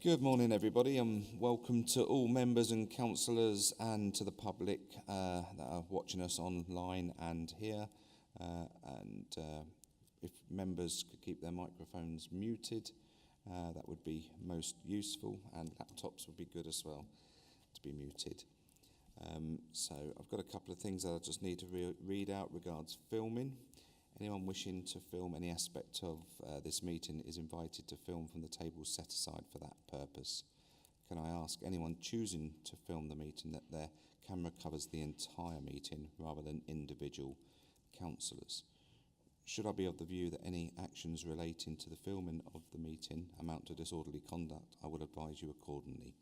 Good morning, everybody, and welcome to all members and councillors and to the public that are watching us online and here. If members could keep their microphones muted, that would be most useful, and laptops would be good as well to be muted. So I've got a couple of things that I just need to read out regards filming. Anyone wishing to film any aspect of this meeting is invited to film from the table set aside for that purpose. Can I ask anyone choosing to film the meeting that their camera covers the entire meeting rather than individual councillors? Should I be of the view that any actions relating to the filming of the meeting amount to disorderly conduct, I will advise you accordingly.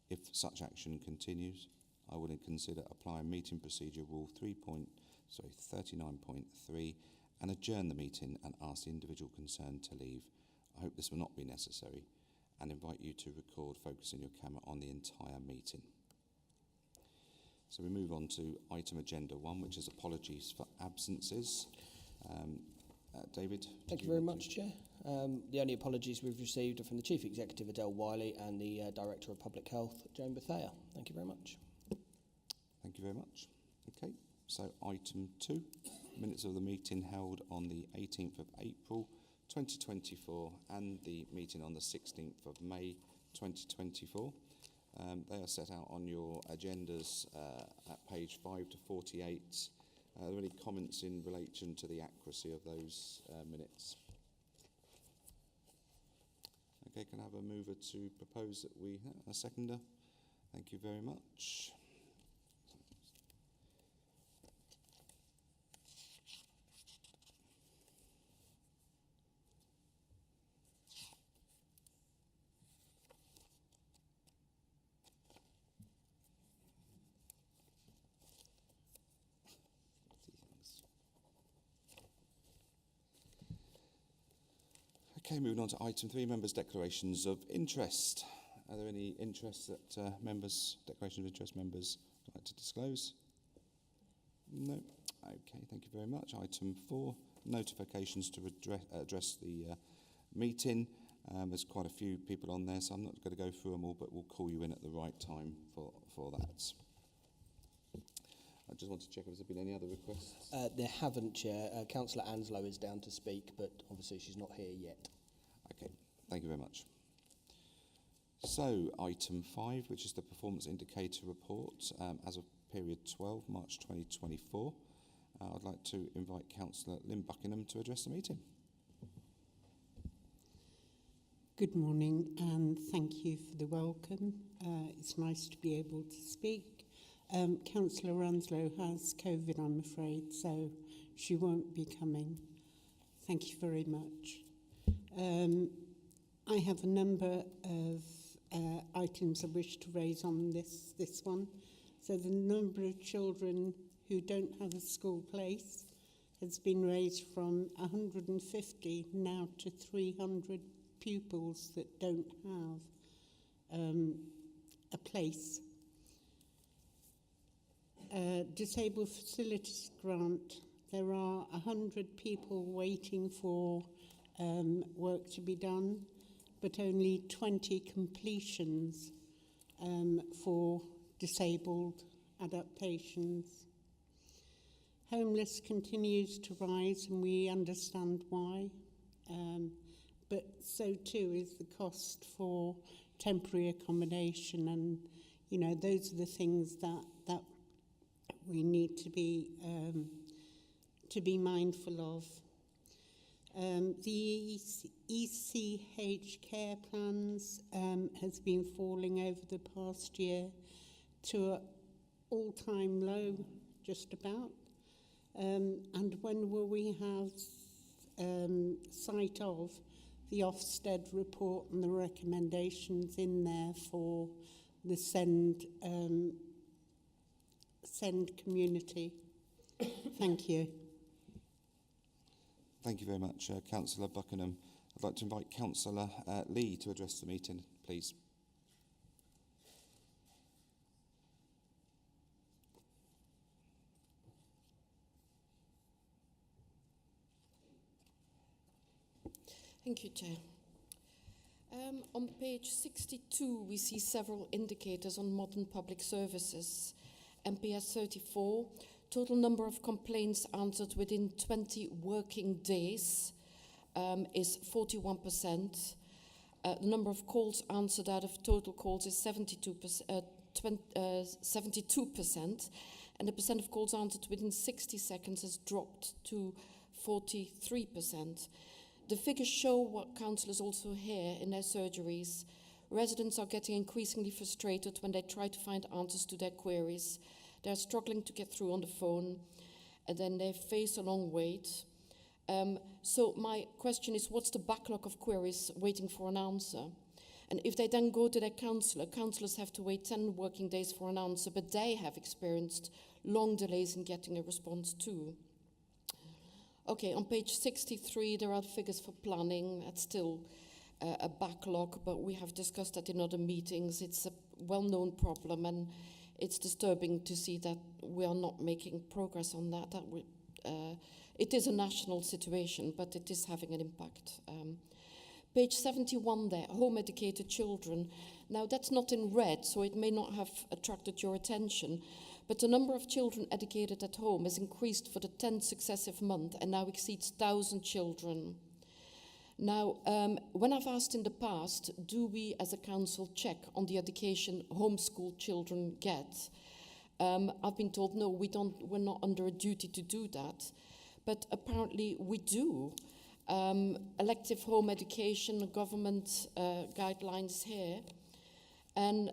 If such action continues, I will consider applying meeting procedure rule 39.3 and adjourn the meeting and ask the individual concerned to leave. I hope this will not be necessary and invite you to record focusing your camera on the entire meeting. So we move on to item agenda 1, which is apologies for absences. David? Thank you very much, Chair. The only apologies we've received are from the Chief Executive, Adele Wiley, and the Director of Public Health, Joan Bethea. Thank you very much. Thank you very much. Okay, so item 2, minutes of the meeting held on the 18th of April 2024 and the meeting on the 16th of May 2024. They are set out on your agendas at page 5 to 48. Are there any comments in relation to the accuracy of those minutes? Okay, can I have a mover to propose that we have a seconder? Thank you very much. Okay, moving on to item 3, members' declarations of interest. Are there any interests that declarations of interest members would like to disclose? No. Okay, thank you very much. Item 4, notifications to address the meeting. There's quite a few people on there, so I'm not going to go through them all, but we'll call you in at the right time for that. I just want to check if there's been any other requests. There haven't, Chair. Councillor Anslow is down to speak, but obviously she's not here yet. Okay, thank you very much. So, item 5, which is the performance indicator report as of period 12, March 2024. I'd like to invite Councillor Lynn Buckingham to address the meeting. Good morning, and thank you for the welcome. It's nice to be able to speak. Councillor Anslow has COVID, I'm afraid, so she won't be coming. Thank you very much. I have a number of items I wish to raise on this one. So the number of children who don't have a school place has been raised from 150 now to 300 pupils that don't have a place. Disabled Facilities Grant, there are 100 people waiting for work to be done, but only 20 completions for disabled adaptations. Homeless continues to rise, and we understand why, but so too is the cost for temporary accommodation, and those are the things that we need to be mindful of. The ECH care plans has been falling over the past year to an all-time low, just about. And when will we have sight of the Ofsted report and the recommendations in there for the SEND community? Thank you. Thank you very much, Councillor Buckingham. I'd like to invite Councillor Lee to address the meeting, please. Thank you, Chair. On page 62, we see several indicators on modern public services. MPS 34, total number of complaints answered within 20 working days is 41%. The number of calls answered out of total calls is 72%, and the percent of calls answered within 60 seconds has dropped to 43%. The figures show what councillors also hear in their surgeries. Residents are getting increasingly frustrated when they try to find answers to their queries. They're struggling to get through on the phone, and then they face a long wait. So my question is, what's the backlog of queries waiting for an answer? And if they then go to their councillor, councillors have to wait 10 working days for an answer, but they have experienced long delays in getting a response too. Okay, on page 63, there are figures for planning. That's still a backlog, but we have discussed that in other meetings. It's a well-known problem, and it's disturbing to see that we are not making progress on that. It is a national situation, but it is having an impact. Page 71 there, home-educated children. Now, that's not in red, so it may not have attracted your attention, but the number of children educated at home has increased for the 10th successive month and now exceeds 1,000 children. Now, when I've asked in the past, do we as a council check on the education homeschool children get? I've been told, no, we're not under a duty to do that, but apparently we do. Elective home education, government guidelines here, and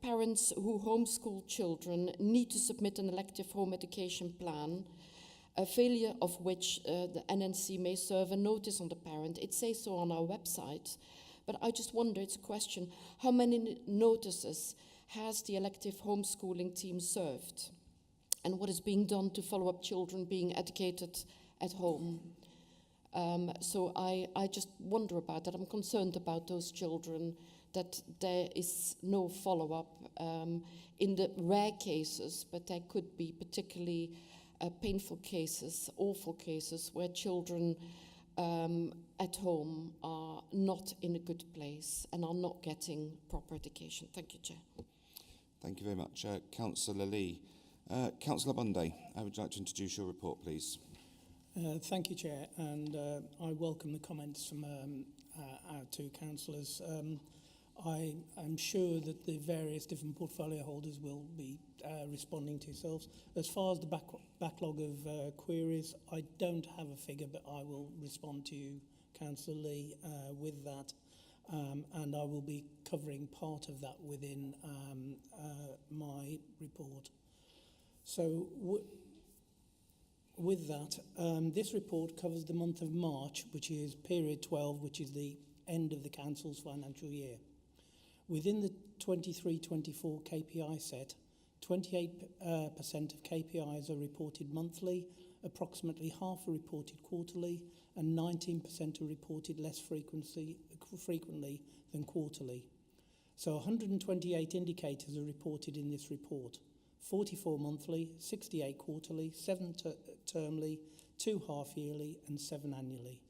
parents who homeschool children need to submit an elective home education plan, a failure of which the NNC may serve a notice on the parent. It says so on our website, but I just wonder, it's a question, how many notices has the elective homeschooling team served? And what is being done to follow up children being educated at home? So I just wonder about that. I'm concerned about those children, that there is no follow-up in the rare cases, but there could be particularly painful cases, awful cases, where children at home are not in a good place and are not getting proper education. Thank you, Chair. Thank you very much. Councillor Lee. Councillor Bunday, I would like to introduce your report, please. Thank you, Chair, and I welcome the comments from our two councillors. I am sure that the various different portfolio holders will be responding to yourselves. As far as the backlog of queries, I don't have a figure, but I will respond to you, Councillor Lee, with that. And I will be covering part of that within my report. So with that, this report covers the month of March, which is period 12, which is the end of the council's financial year. Within the 23-24 KPI set, 28% of KPIs are reported monthly, approximately half are reported quarterly, and 19% are reported less frequently than quarterly. So 128 indicators are reported in this report. 44 monthly, 68 quarterly, 7 termly, 2 half-yearly and 7 annually.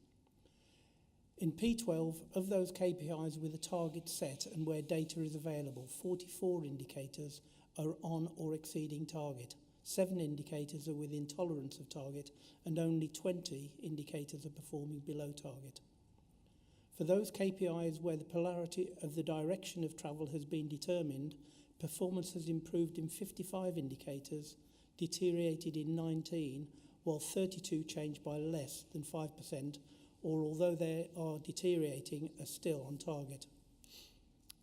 In P12, of those KPIs with a target set and where data is available, 44 indicators are on or exceeding target, 7 indicators are within tolerance of target, and only 20 indicators are performing below target. For those KPIs where the polarity of the direction of travel has been determined, performance has improved in 55 indicators, deteriorated in 19, while 32 changed by less than 5%, or although they are deteriorating, are still on target.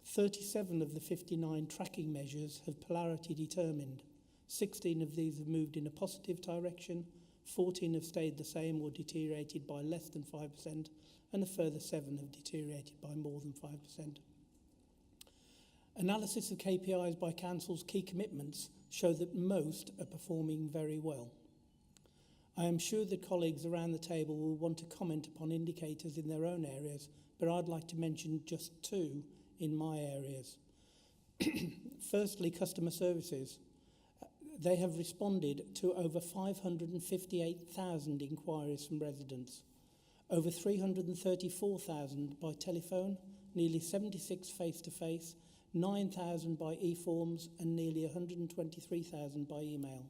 37 of the 59 tracking measures have polarity determined. 16 of these have moved in a positive direction, 14 have stayed the same or deteriorated by less than 5%, and a further 7 have deteriorated by more than 5%. Analysis of KPIs by Council's key commitments show that most are performing very well. I am sure that colleagues around the table will want to comment upon indicators in their own areas, but I'd like to mention just 2 in my areas. Firstly, customer services. They have responded to over 558,000 inquiries from residents, over 334,000 by telephone nearly 76 face-to-face, 9,000 by e-forms and nearly 123,000 by email.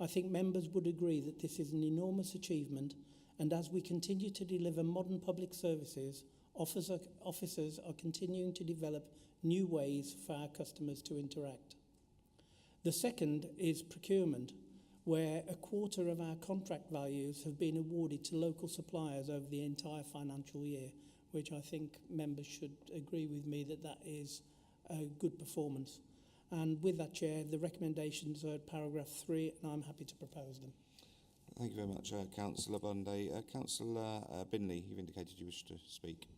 I think members would agree that this is an enormous achievement, and as we continue to deliver modern public services, officers are continuing to develop new ways for our customers to interact. The second is procurement, where a quarter of our contract values have been awarded to local suppliers over the entire financial year, which I think members should agree with me that that is a good performance. And with that, Chair, the recommendations are at paragraph 3, and I'm happy to propose them. Thank you very much, Councillor Bunday. Councillor Binley, you've indicated you wish to speak.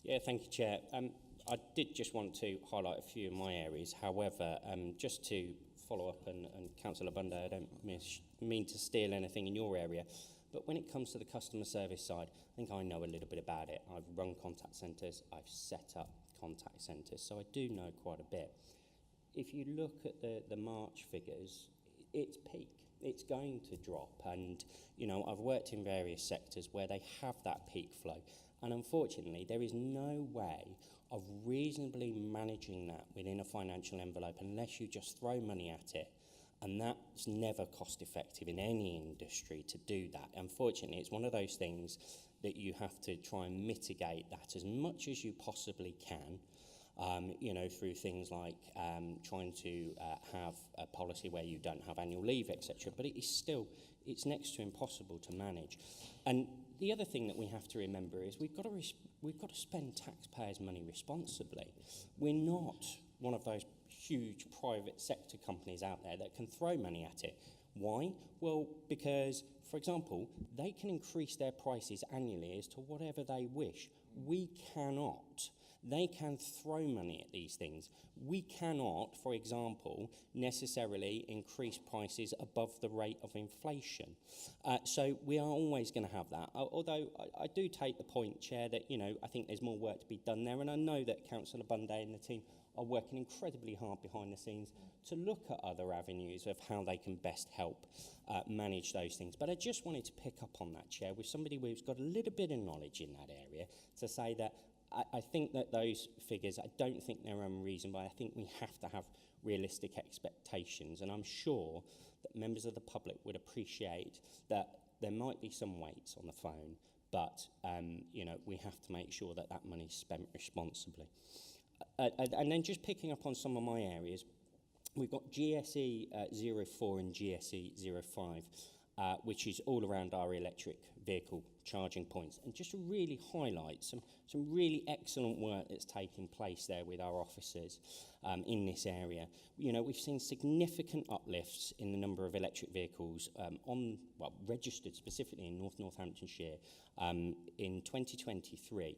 Yeah, thank you, Chair. I did just want to highlight a few of my areas. However, just to follow up, and Councillor Bunday, I don't mean to steal anything in your area, but when it comes to the customer service side, I think I know a little bit about it. I've run contact centres, I've set up contact centres, so I do know quite a bit. If you look at the March figures, it's peak. It's going to drop, and you know, I've worked in various sectors where they have that peak flow, and unfortunately there is no way of reasonably managing that within a financial envelope unless you just throw money at it, and that's never cost effective in any industry to do that. Unfortunately, it's one of those things that you have to try and mitigate that as much as you possibly can. You know, through things like trying to have a policy where you don't have annual leave, etc. But it is still, it's next to impossible to manage. And the other thing that we have to remember is we've got to spend taxpayers' money responsibly. We're not one of those huge private sector companies out there that can throw money at it. Why? Well, because, for example, they can increase their prices annually as to whatever they wish. We cannot. They can throw money at these things. We cannot, for example, necessarily increase prices above the rate of inflation. So we are always going to have that. Although I do take the point, Chair, that, you know, I think there's more work to be done there, and I know that Councillor Bunday and the team are working incredibly hard behind the scenes to look at other avenues of how they can best help manage those things. But I just wanted to pick up on that, Chair, with somebody who's got a little bit of knowledge in that area to say that I think that those figures, I don't think they're unreasonable. I think we have to have realistic expectations, and I'm sure that members of the public would appreciate that there might be some waits on the phone, but you know, we have to make sure that that money's spent responsibly. And then just picking up on some of my areas, we've got GSE 04 and GSE 05, which is all around our electric vehicle charging points, and just to really highlight some really excellent work that's taking place there with our officers in this area. You know, we've seen significant uplifts in the number of electric vehicles registered specifically in North Northamptonshire in 2023.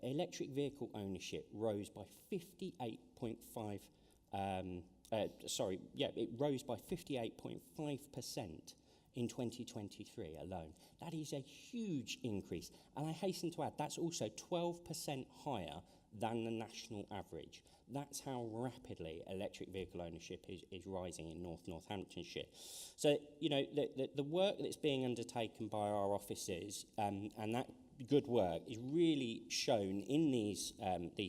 Electric vehicle ownership rose by 58.5. It rose by 58.5%. in 2023 alone. That is a huge increase. And I hasten to add, that's also 12% higher than the national average. That's how rapidly electric vehicle ownership is rising in North Northamptonshire. So, you know, the work that's being undertaken by our officers and that good work is really shown in these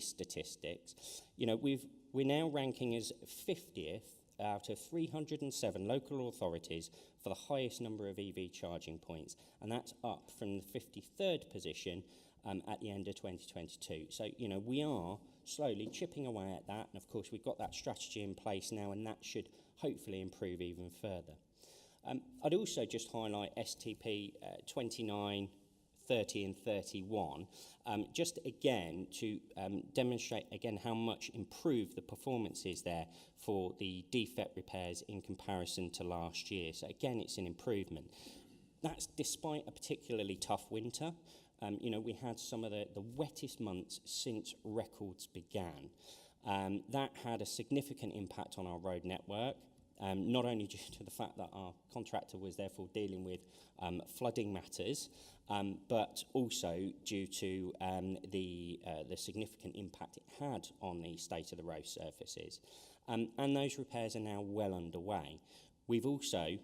statistics. You know, we're now ranking as 50th out of 307 local authorities for the highest number of EV charging points, and that's up from the 53rd position at the end of 2022. So, you know, we are slowly chipping away at that, and of course we've got that strategy in place now, and that should hopefully improve even further. I'd also just highlight STP 29, 30 and 31, just again to demonstrate again how much improved the performance is there for the defect repairs in comparison to last year. So again, it's an improvement. That's despite a particularly tough winter. You know, we had some of the wettest months since records began. That had a significant impact on our road network. Not only due to the fact that our contractor was therefore dealing with flooding matters, but also due to the significant impact it had on the state of the road surfaces. And those repairs are now well underway. We've also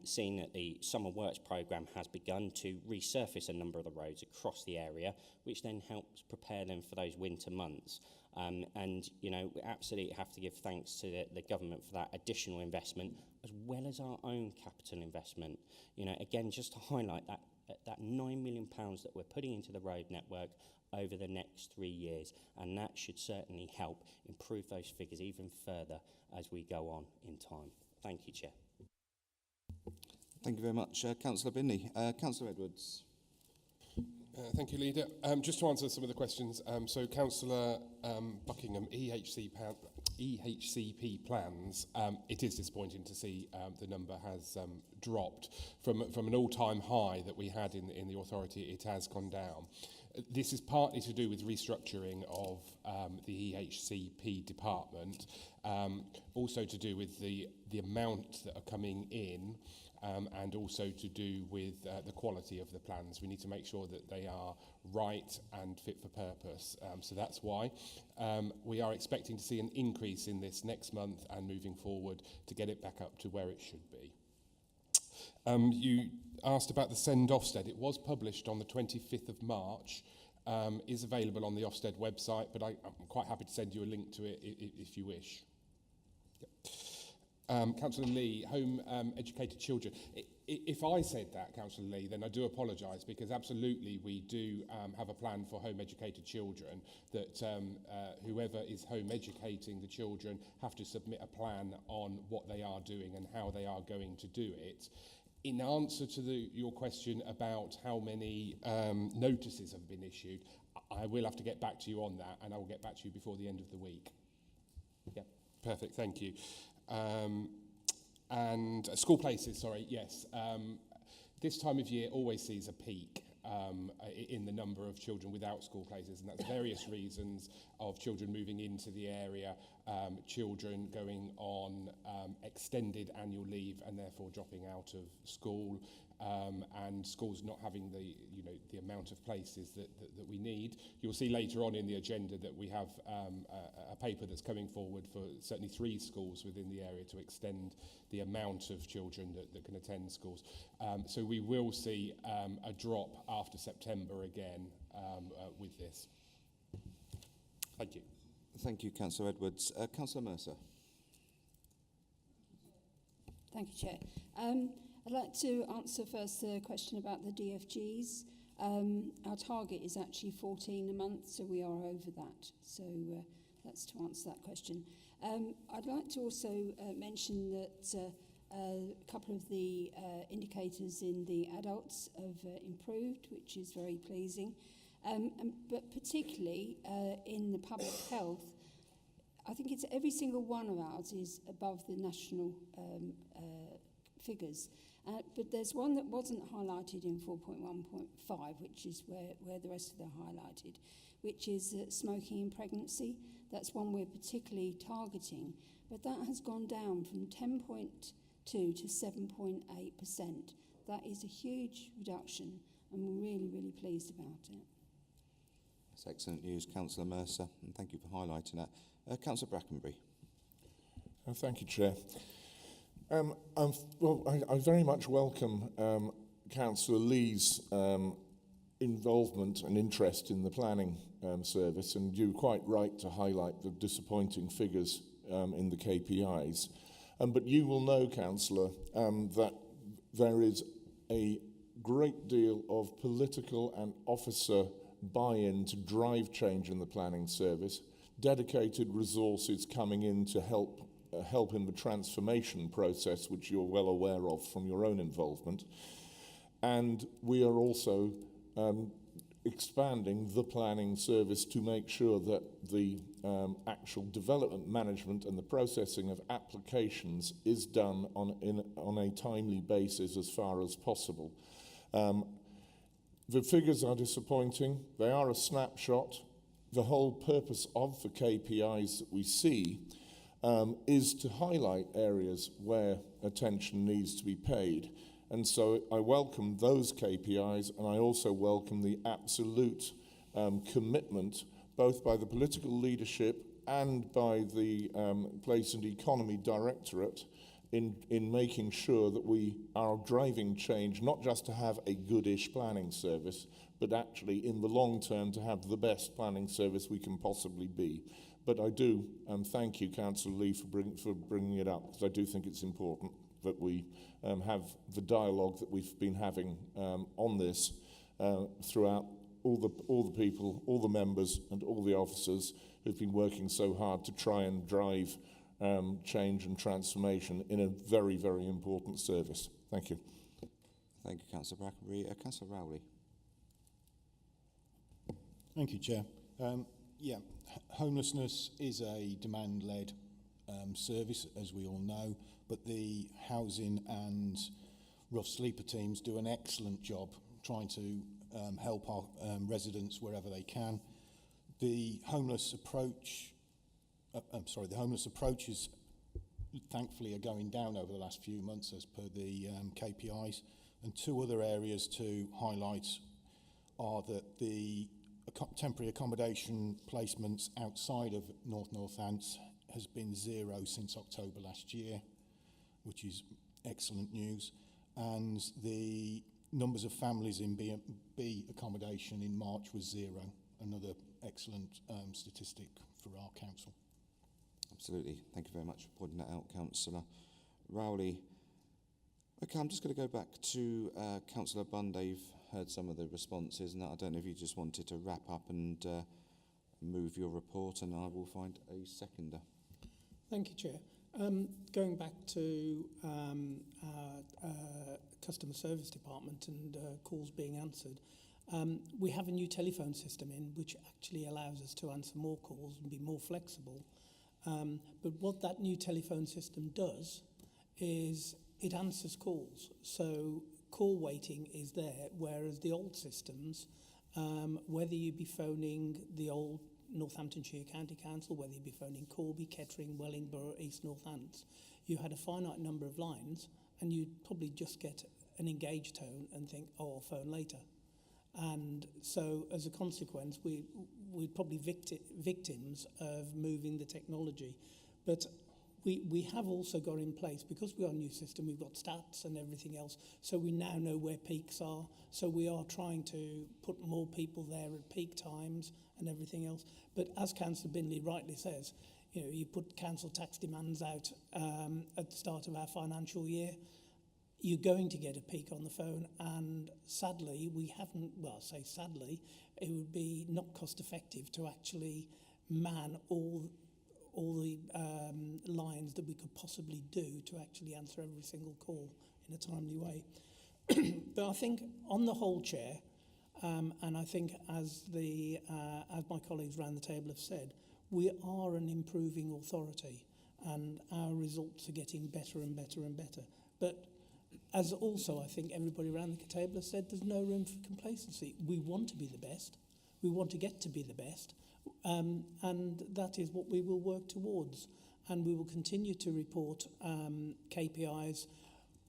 seen that the summer works programme has begun to resurface a number of the roads across the area, which then helps prepare them for those winter months. And, you know, we absolutely have to give thanks to the government for that additional investment, as well as our own capital investment. You know, again, just to highlight that £9 million that we're putting into the road network over the next 3 years, and that should certainly help improve those figures even further as we go on in time. Thank you, Chair. Thank you very much. Councillor Binley. Councillor Edwards. Thank you, Leader. Just to answer some of the questions, so Councillor Buckingham, EHCP plans, it is disappointing to see the number has dropped from an all-time high that we had in the authority. It has gone down. This is partly to do with restructuring of the EHCP department, also to do with the amount that are coming in, and also to do with the quality of the plans. We need to make sure that they are right and fit for purpose. So that's why we are expecting to see an increase in this next month and moving forward to get it back up to where it should be. You asked about the Send Ofsted. It was published on the 25th of March, is available on the Ofsted website, but I'm quite happy to send you a link to it if you wish. Councillor Lee, home educated children. If I said that, Councillor Lee, then I do apologise, because absolutely we do have a plan for home educated children, that whoever is home educating the children have to submit a plan on what they are doing and how they are going to do it. In answer to your question about how many notices have been issued, I will have to get back to you on that, and I will get back to you before the end of the week. Yeah, perfect, thank you. And school places, sorry, yes. This time of year always sees a peak in the number of children without school places, and that's various reasons of children moving into the area, children going on extended annual leave and therefore dropping out of school, and schools not having the amount of places that we need. You'll see later on in the agenda that we have a paper that's coming forward for certainly 3 schools within the area to extend the amount of children that can attend schools. So we will see a drop after September again with this. Thank you. Thank you, Councillor Edwards. Councillor Mercer. Thank you, Chair. I'd like to answer first the question about the DFGs. Our target is actually 14 a month, so we are over that. So that's to answer that question. I'd like to also mention that a couple of the indicators in the adults have improved, which is very pleasing. But particularly in the public health, I think it's every single one of ours is above the national figures. But there's one that wasn't highlighted in 4.1.5, which is where the rest of them are highlighted, which is smoking in pregnancy. That's one we're particularly targeting. But that has gone down from 10.2 to 7.8%. That is a huge reduction, and we're really, really pleased about it. That's excellent news, Councillor Mercer, and thank you for highlighting that. Councillor Brackenbury. Thank you, Chair. I very much welcome Councillor Lee's involvement and interest in the planning service, and you're quite right to highlight the disappointing figures in the KPIs. But you will know, Councillor, that there is a great deal of political and officer buy-in to drive change in the planning service, dedicated resources coming in to help in the transformation process, which you're well aware of from your own involvement. And we are also expanding the planning service to make sure that the actual development management and the processing of applications is done on a timely basis as far as possible. The figures are disappointing. They are a snapshot. The whole purpose of the KPIs that we see is to highlight areas where attention needs to be paid. And so I welcome those KPIs, and I also welcome the absolute commitment, both by the political leadership and by the Place and Economy Directorate, in making sure that we are driving change, not just to have a goodish planning service, but actually in the long term to have the best planning service we can possibly be. But I do thank you, Councillor Lee, for bringing it up, because I do think it's important that we have the dialogue that we've been having on this throughout all the people, all the members and all the officers who've been working so hard to try and drive change and transformation in a very, very important service. Thank you. Thank you, Councillor Brackenbury. Councillor Rowley. Thank you, Chair. Homelessness is a demand-led service, as we all know, but the housing and rough sleeper teams do an excellent job trying to help our residents wherever they can. The homeless approaches thankfully are going down over the last few months as per the KPIs. And two other areas to highlight are that the temporary accommodation placements outside of North Northants has been 0 since October last year, which is excellent news. And the numbers of families in B accommodation in March was 0, another excellent statistic for our council. Absolutely. Thank you very much for pointing that out, Councillor Rowley. Okay, I'm just going to go back to Councillor Bunday. You've heard some of the responses, and I don't know if you just wanted to wrap up and move your report, and I will find a seconder. Thank you, Chair. Going back to our customer service department and calls being answered, we have a new telephone system in which actually allows us to answer more calls and be more flexible. But what that new telephone system does is it answers calls. So call waiting is there, whereas the old systems, whether you be phoning the old Northamptonshire County Council, whether you be phoning Corby, Kettering, Wellingborough, East Northants, you had a finite number of lines and you'd probably just get an engaged tone and think, oh, I'll phone later. And so as a consequence, we're probably victims of moving the technology. But we have also got in place, because we are a new system, we've got stats and everything else, so we now know where peaks are. So we are trying to put more people there at peak times and everything else. But as Councillor Binley rightly says, you know, you put council tax demands out at the start of our financial year, you're going to get a peak on the phone, and sadly, we haven't, well, I say sadly, it would be not cost effective to actually man all the lines that we could possibly do to actually answer every single call in a timely way. But I think on the whole, Chair, and I think as my colleagues around the table have said, we are an improving authority and our results are getting better and better and better. But as also I think everybody around the table has said, there's no room for complacency. We want to be the best. We want to get to be the best. And that is what we will work towards. And we will continue to report KPIs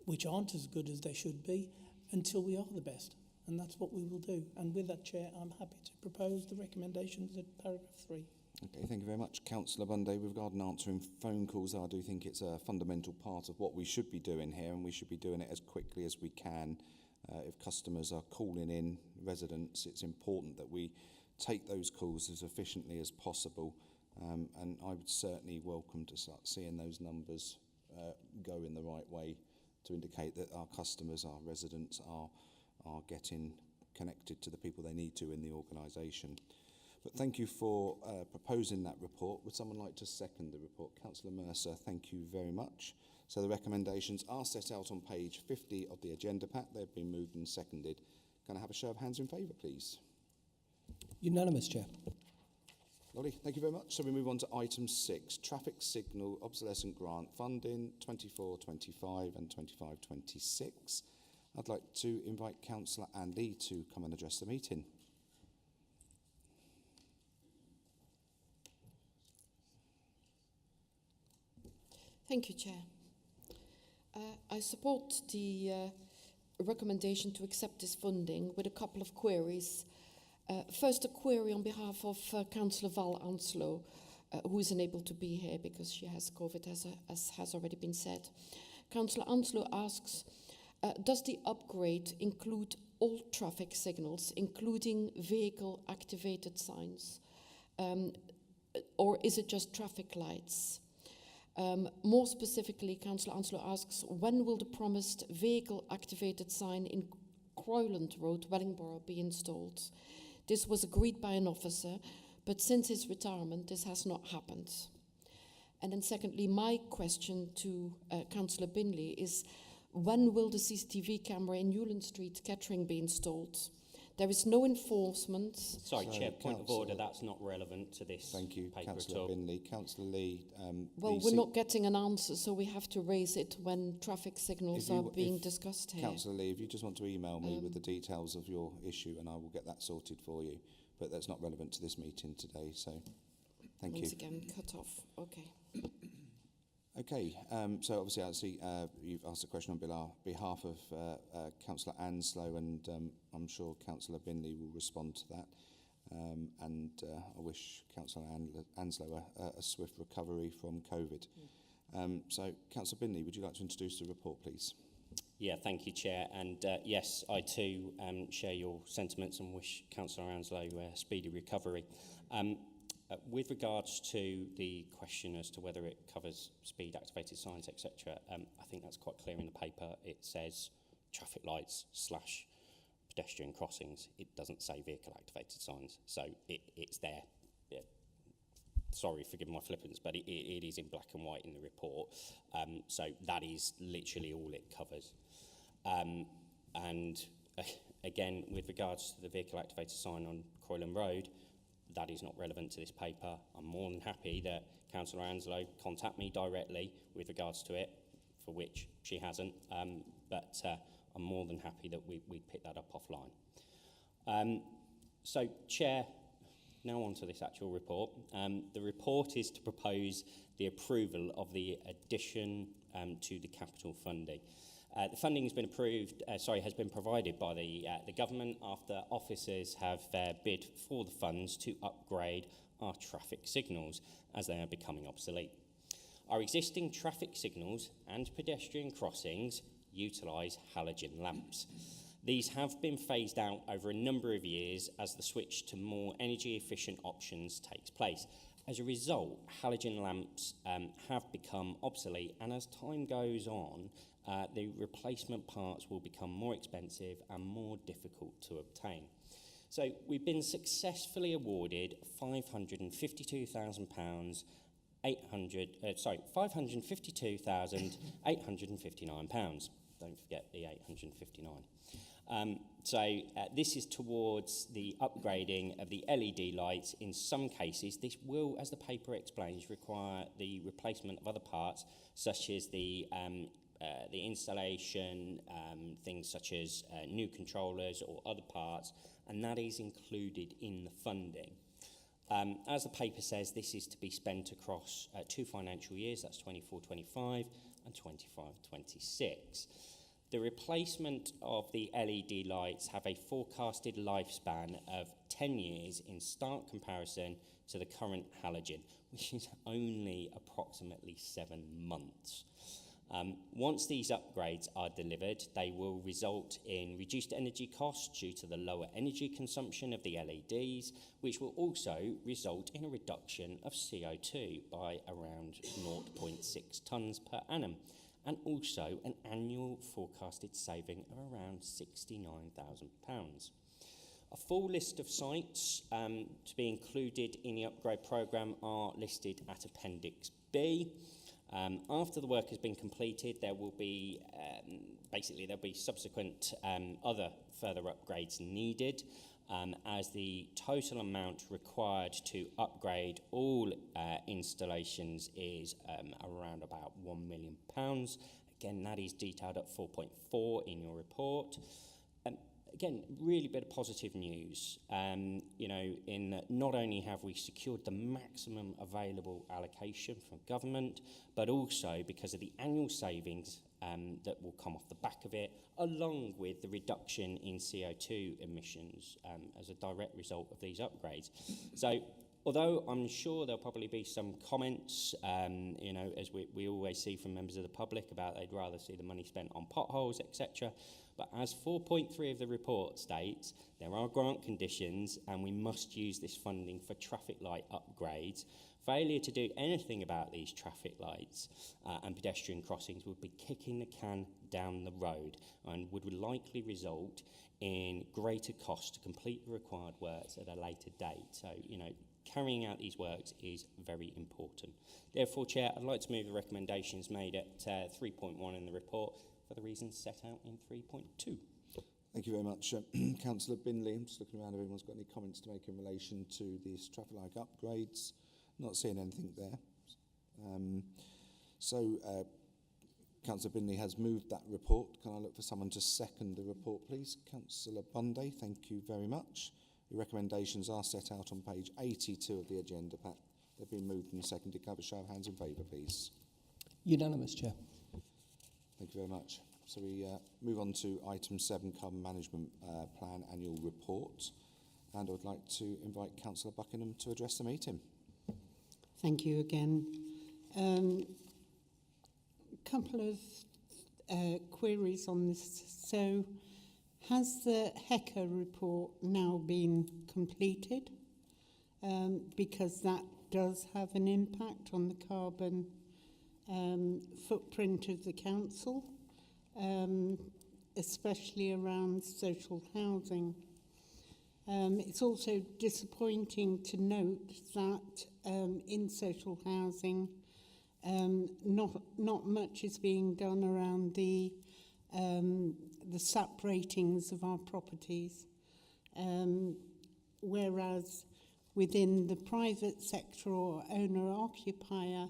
which aren't as good as they should be until we are the best. And that's what we will do. And with that, Chair, I'm happy to propose the recommendations at paragraph 3. Okay, thank you very much. Councillor Bunday, with regard to answering phone calls, I do think it's a fundamental part of what we should be doing here, and we should be doing it as quickly as we can. If customers are calling in, residents, it's important that we take those calls as efficiently as possible, and I would certainly welcome to start seeing those numbers go in the right way to indicate that our customers, our residents are getting connected to the people they need to in the organisation. But thank you for proposing that report. Would someone like to second the report? Councillor Mercer, thank you very much. So the recommendations are set out on page 50 of the agenda pack. They've been moved and seconded. Can I have a show of hands in favour, please? Unanimous, Chair. Lovely, thank you very much. So we move on to item 6, traffic signal obsolescent grant funding 24-25 and 25-26. I'd like to invite Councillor Anne Lee to come and address the meeting. Thank you, Chair. I support the recommendation to accept this funding with a couple of queries. First, a query on behalf of Councillor Val Anslo, who is unable to be here because she has COVID, as has already been said. Councillor Anslow asks, does the upgrade include all traffic signals, including vehicle-activated signs? Or is it just traffic lights? More specifically, Councillor Anslow asks, when will the promised vehicle-activated sign in Croyland Road, Wellingborough, be installed? This was agreed by an officer, but since his retirement, this has not happened. And then secondly, my question to Councillor Binley is, when will the CCTV camera in Newland Street, Kettering, be installed? There is no enforcement. Sorry, So, Chair, point of Councillor- order, that's not relevant to this Thank you, paper at Councillor all. Binley. Councillor Lee. Well, we're not getting an answer, so we have to raise it when traffic signals If you- are being if discussed here. Councillor Lee, if you just want to email me with the details of your issue, and I will get that sorted for you. But that's not relevant to this meeting today, so thank you. Once again, cut off. Okay. Okay, so obviously I see you've asked a question on behalf of Councillor Anslow, and I'm sure Councillor Binley will respond to that. And I wish Councillor Anslow a swift recovery from COVID. So, Councillor Binley, would you like to introduce the report, please? Yeah, thank you, Chair. And yes, I too share your sentiments and wish Councillor Anslow a speedy recovery. With regards to the question as to whether it covers speed-activated signs, etc., I think that's quite clear in the paper. It says traffic lights / pedestrian crossings. It doesn't say vehicle-activated signs, so it's there. Yeah. Sorry, forgive my flippance, but it is in black and white in the report. So that is literally all it covers. And again, with regards to the vehicle-activated sign on Croyland Road, that is not relevant to this paper. I'm more than happy that Councillor Anslow contact me directly with regards to it, for which she hasn't, but I'm more than happy that we pick that up offline. So, Chair, now on to this actual report. The report is to propose the approval of the addition to the capital funding. The funding has been has been provided by the government after officers have bid for the funds to upgrade our traffic signals as they are becoming obsolete. Our existing traffic signals and pedestrian crossings utilise halogen lamps. These have been phased out over a number of years as the switch to more energy efficient options takes place. As a result, halogen lamps have become obsolete, and as time goes on, the replacement parts will become more expensive and more difficult to obtain. So we've been successfully awarded £552,859. Don't forget the 859. This is towards the upgrading of the LED lights. In some cases, this will, as the paper explains, require the replacement of other parts, such as the installation, things such as new controllers or other parts, and that is included in the funding. As the paper says, this is to be spent across 2 financial years, that's 24-25 and 25-26. The replacement of the LED lights have a forecasted lifespan of 10 years in stark comparison to the current halogen, which is only approximately 7 months. Once these upgrades are delivered, they will result in reduced energy costs due to the lower energy consumption of the LEDs, which will also result in a reduction of CO2 by around 0.6 tonnes per annum, and also an annual forecasted saving of around £69,000. A full list of sites to be included in the upgrade programme are listed at Appendix B. After the work has been completed, there will be there'll be subsequent other further upgrades needed, as the total amount required to upgrade all installations is around about £1 million. Again, that is detailed at 4.4 in your report. Again, really bit of positive news. You know, in that not only have we secured the maximum available allocation from government, but also because of the annual savings that will come off the back of it, along with the reduction in CO2 emissions as a direct result of these upgrades. So Although I'm sure there'll probably be some comments, you know, as we always see from members of the public about they'd rather see the money spent on potholes, etc. But as 4.3 of the report states, there are grant conditions and we must use this funding for traffic light upgrades. Failure to do anything about these traffic lights and pedestrian crossings would be kicking the can down the road and would likely result in greater cost to complete the required works at a later date. So, you know, carrying out these works is very important. Therefore, Chair, I'd like to move the recommendations made at 3.1 in the report for the reasons set out in 3.2. Thank you very much. Councillor Binley, I'm just looking around if anyone's got any comments to make in relation to these traffic light upgrades. Not seeing anything there. Councillor Binley has moved that report. Can I look for someone to second the report, please? Councillor Bunday, thank you very much. The recommendations are set out on page 82 of the agenda pack. They've been moved and seconded. Can I have a show of hands in favour, please? Unanimous, Chair. Thank you very much. So we move on to item 7, Carbon Management Plan Annual Report. And I would like to invite Councillor Buckingham to address the meeting. Thank you again. Couple of queries on this. So, has the HECA report now been completed? Because that does have an impact on the carbon footprint of the council, especially around social housing. It's also disappointing to note that in social housing, not much is being done around the SAP ratings of our properties, whereas within the private sector or owner-occupier,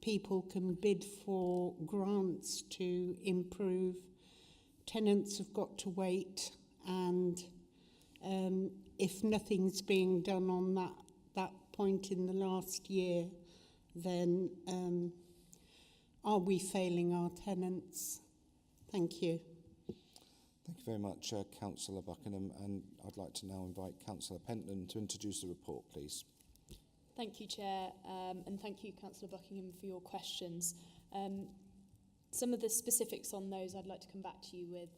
people can bid for grants to improve. Tenants have got to wait, and if nothing's being done on that point in the last year, then are we failing our tenants? Thank you. Thank you very much, Councillor Buckingham, and I'd like to now invite Councillor Pentland to introduce the report, please. Thank you, Chair, and thank you, Councillor Buckingham, for your questions. Some of the specifics on those I'd like to come back to you with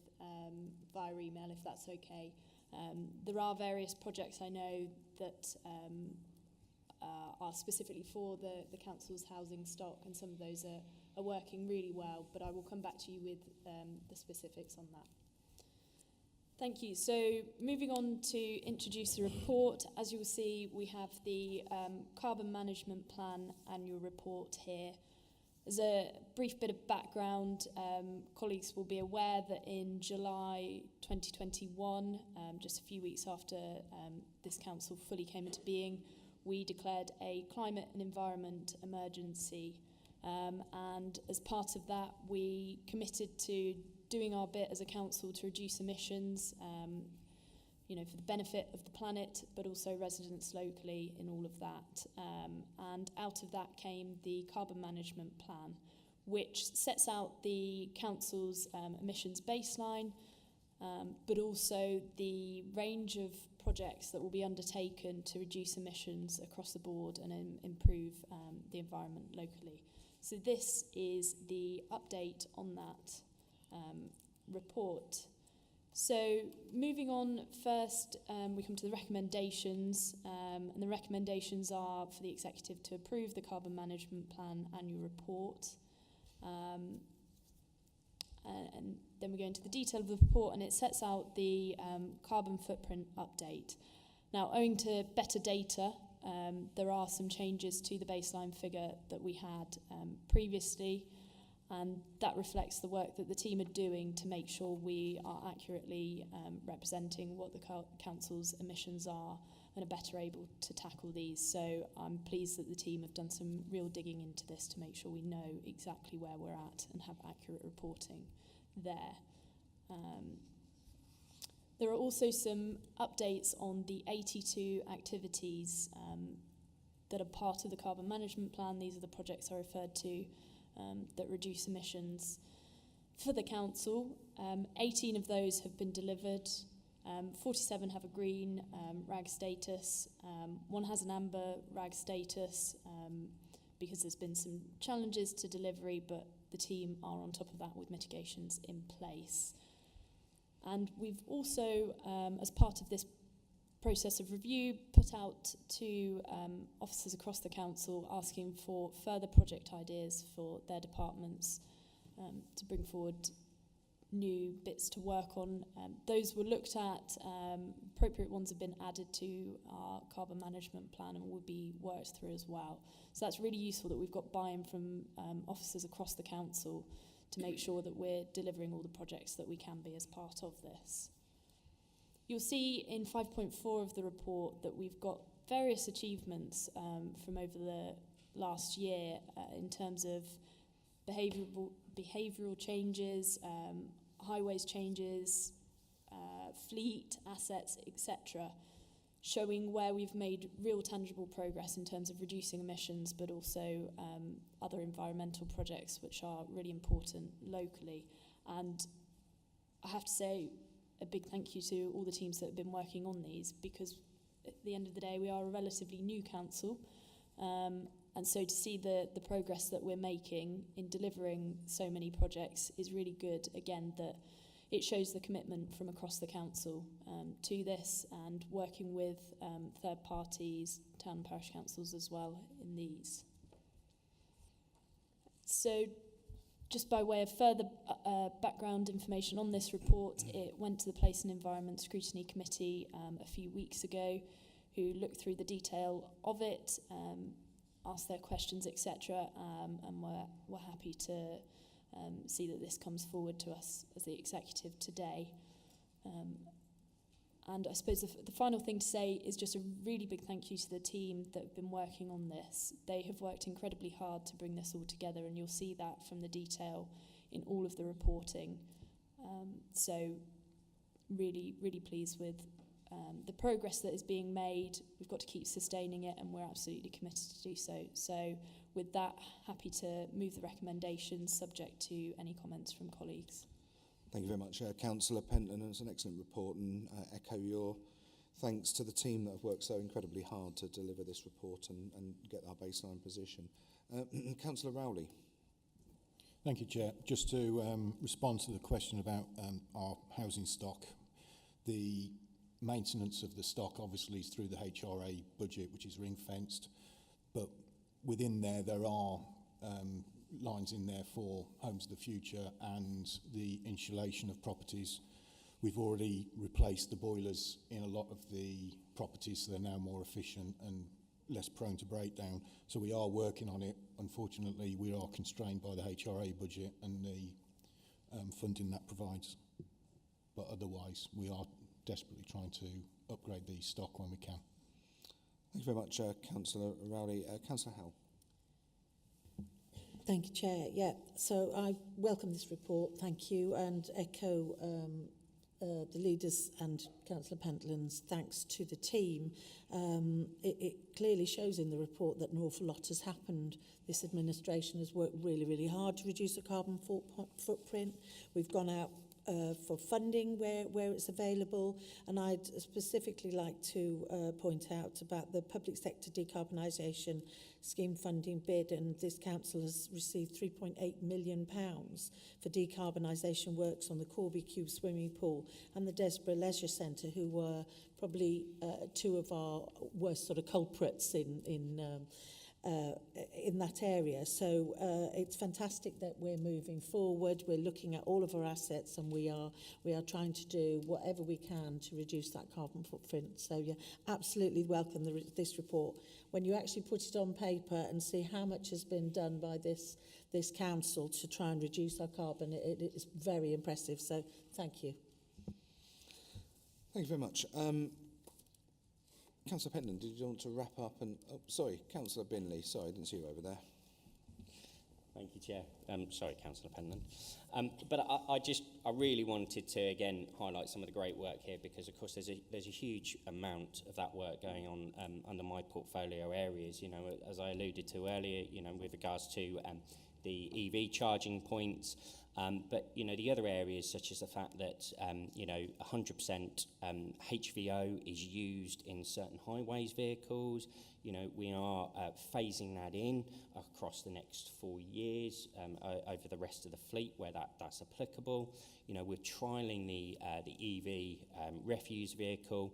via email, if that's okay. There are various projects I know that are specifically for the council's housing stock, and some of those are working really well, but I will come back to you with the specifics on that. Thank you. So moving on to introduce the report, as you'll see, we have the Carbon Management Plan Annual Report here. As a brief bit of background, colleagues will be aware that in July 2021, just a few weeks after this council fully came into being, we declared a climate and environment emergency. And as part of that, we committed to doing our bit as a council to reduce emissions, you know, for the benefit of the planet, but also residents locally in all of that. And out of that came the Carbon Management Plan, which sets out the council's emissions baseline, but also the range of projects that will be undertaken to reduce emissions across the board and improve the environment locally. So this is the update on that report. So moving on first, we come to the recommendations, and the recommendations are for the executive to approve the Carbon Management Plan Annual Report. And then we go into the detail of the report, and it sets out the carbon footprint update. Now, owing to better data, there are some changes to the baseline figure that we had previously, and that reflects the work that the team are doing to make sure we are accurately representing what the council's emissions are and are better able to tackle these. So I'm pleased that the team have done some real digging into this to make sure we know exactly where we're at and have accurate reporting there. There are also some updates on the 82 activities that are part of the Carbon Management Plan. These are the projects I referred to that reduce emissions for the council. 18 of those have been delivered. 47 have a green RAG status. One has an amber RAG status because there's been some challenges to delivery, but the team are on top of that with mitigations in place. And we've also, as part of this process of review, put out to officers across the council asking for further project ideas for their departments to bring forward new bits to work on. Those were looked at, appropriate ones have been added to our carbon management plan and will be worked through as well. So that's really useful that we've got buy-in from officers across the council to make sure that we're delivering all the projects that we can be as part of this. You'll see in 5.4 of the report that we've got various achievements from over the last year in terms of behavioural changes, highways changes, fleet, assets, etc., showing where we've made real tangible progress in terms of reducing emissions, but also other environmental projects which are really important locally. And I have to say a big thank you to all the teams that have been working on these, because at the end of the day we are a relatively new council, and so to see the progress that we're making in delivering so many projects is really good. Again, that it shows the commitment from across the council to this, and working with third parties, town and parish councils as well in these. So just by way of further background information on this report, it went to the Place and Environment Scrutiny Committee a few weeks ago, who looked through the detail of it, asked their questions, etc., and we're happy to see that this comes forward to us as the executive today. And I suppose the final thing to say is just a really big thank you to the team that have been working on this. They have worked incredibly hard to bring this all together, and you'll see that from the detail in all of the reporting. So really, really pleased with the progress that is being made. We've got to keep sustaining it, and we're absolutely committed to do so. So with that, happy to move the recommendations subject to any comments from colleagues. Thank you very much, Councillor Pentland. It's an excellent report, and echo your thanks to the team that have worked so incredibly hard to deliver this report and get our baseline position. Councillor Rowley. Thank you, Chair. Just to respond to the question about our housing stock, the maintenance of the stock obviously is through the HRA budget, which is ring-fenced, but within there are lines in there for Homes of the Future and the insulation of properties. We've already replaced the boilers in a lot of the properties, so they're now more efficient and less prone to breakdown. So we are working on it. Unfortunately, we are constrained by the HRA budget and the funding that provides. But otherwise, we are desperately trying to upgrade the stock when we can. Thank you very much, Councillor Rowley. Councillor Howell. Thank you, Chair. Yeah, so I welcome this report, thank you, and echo the leaders and Councillor Pentland's thanks to the team. It clearly shows in the report that an awful lot has happened. This administration has worked really, really hard to reduce the carbon footprint. We've gone out for funding where it's available, and I'd specifically like to point out about the public sector decarbonisation scheme funding bid, and this council has received £3.8 million for decarbonisation works on the Corby Cube swimming pool and the Desborough Leisure Centre, who were probably two of our worst sort of culprits in that area. So it's fantastic that we're moving forward. We're looking at all of our assets, and we are trying to do whatever we can to reduce that carbon footprint. So yeah, absolutely welcome this report. When you actually put it on paper and see how much has been done by this council to try and reduce our carbon, it is very impressive. So thank you. Thank you very much. Councillor Pentland, did you want to wrap up? And sorry, Councillor Binley. Sorry, I didn't see you over there. Thank you, Chair. Sorry, Councillor Pentland. But I really wanted to again highlight some of the great work here, because of course there's a huge amount of that work going on under my portfolio areas. You know, as I alluded to earlier, you know, with regards to the EV charging points, But, you know, the other areas, such as the fact that, you know, 100% HVO is used in certain highways vehicles, you know, we are phasing that in across the next 4 years over the rest of the fleet where that's applicable. You know, we're trialling the EV refuse vehicle.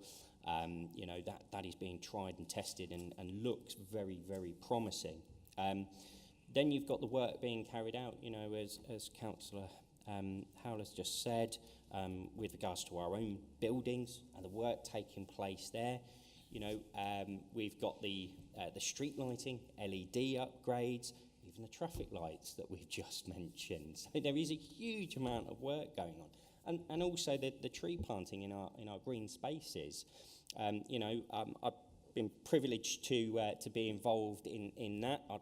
You know, that is being tried and tested and looks very, very promising. Then you've got the work being carried out, you know, as Councillor Howell has just said, with regards to our own buildings and the work taking place there. You know, we've got the street lighting, LED upgrades, even the traffic lights that we've just mentioned. So there is a huge amount of work going on. And also the tree planting in our green spaces. You know, I've been privileged to be involved in that. I'd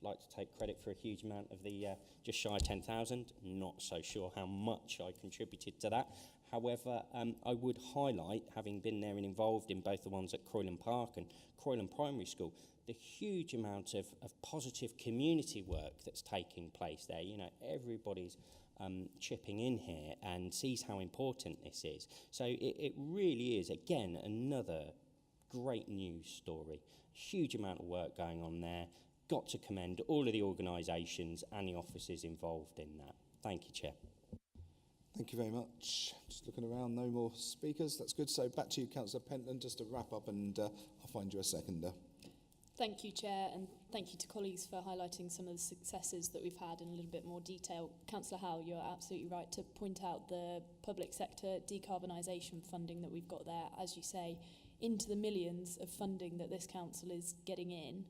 like to take credit for a huge amount of the just shy of 10,000. Not so sure how much I contributed to that. However, I would highlight, having been there and involved in both the ones at Croydon Park and Croydon Primary School, the huge amount of positive community work that's taking place there. You know, everybody's chipping in here and sees how important this is. So it really is, again, another great news story. Huge amount of work going on there. Got to commend all of the organisations and the officers involved in that. Thank you, Chair. Thank you very much. Just looking around, no more speakers. That's good. So back to you, Councillor Pentland, just to wrap up, and I'll find you a seconder. Thank you, Chair, and thank you to colleagues for highlighting some of the successes that we've had in a little bit more detail. Councillor Howell, you're absolutely right to point out the public sector decarbonisation funding that we've got there, as you say, into the millions of funding that this council is getting in.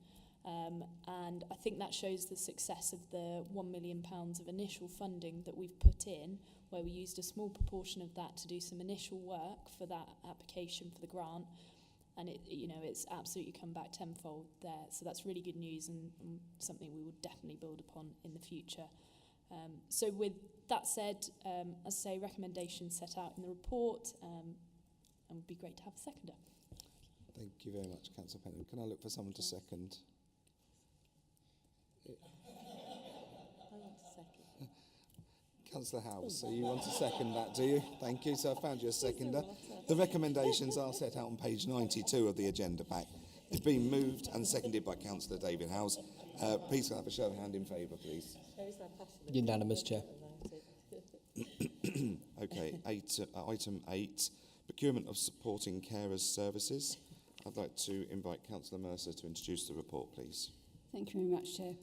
And I think that shows the success of the £1 million of initial funding that we've put in, where we used a small proportion of that to do some initial work for that application for the grant. And it's absolutely come back tenfold there. So that's really good news and something we will definitely build upon in the future. So with that said, as I say, recommendations set out in the report, and it would be great to have a seconder. Thank you very much, Councillor Pentland. Can I look for someone to second? Councillor Howell, so you want to second that, do you? Thank you. So I found you a seconder. The recommendations are set out on page 92 of the agenda pack. It's been moved and seconded by Councillor David Howes. Please can I have a show of hand in favour, please? Unanimous, Chair. Okay, item 8, procurement of supporting carers services. I'd like to invite Councillor Mercer to introduce the report, please. Thank you very much, Chair.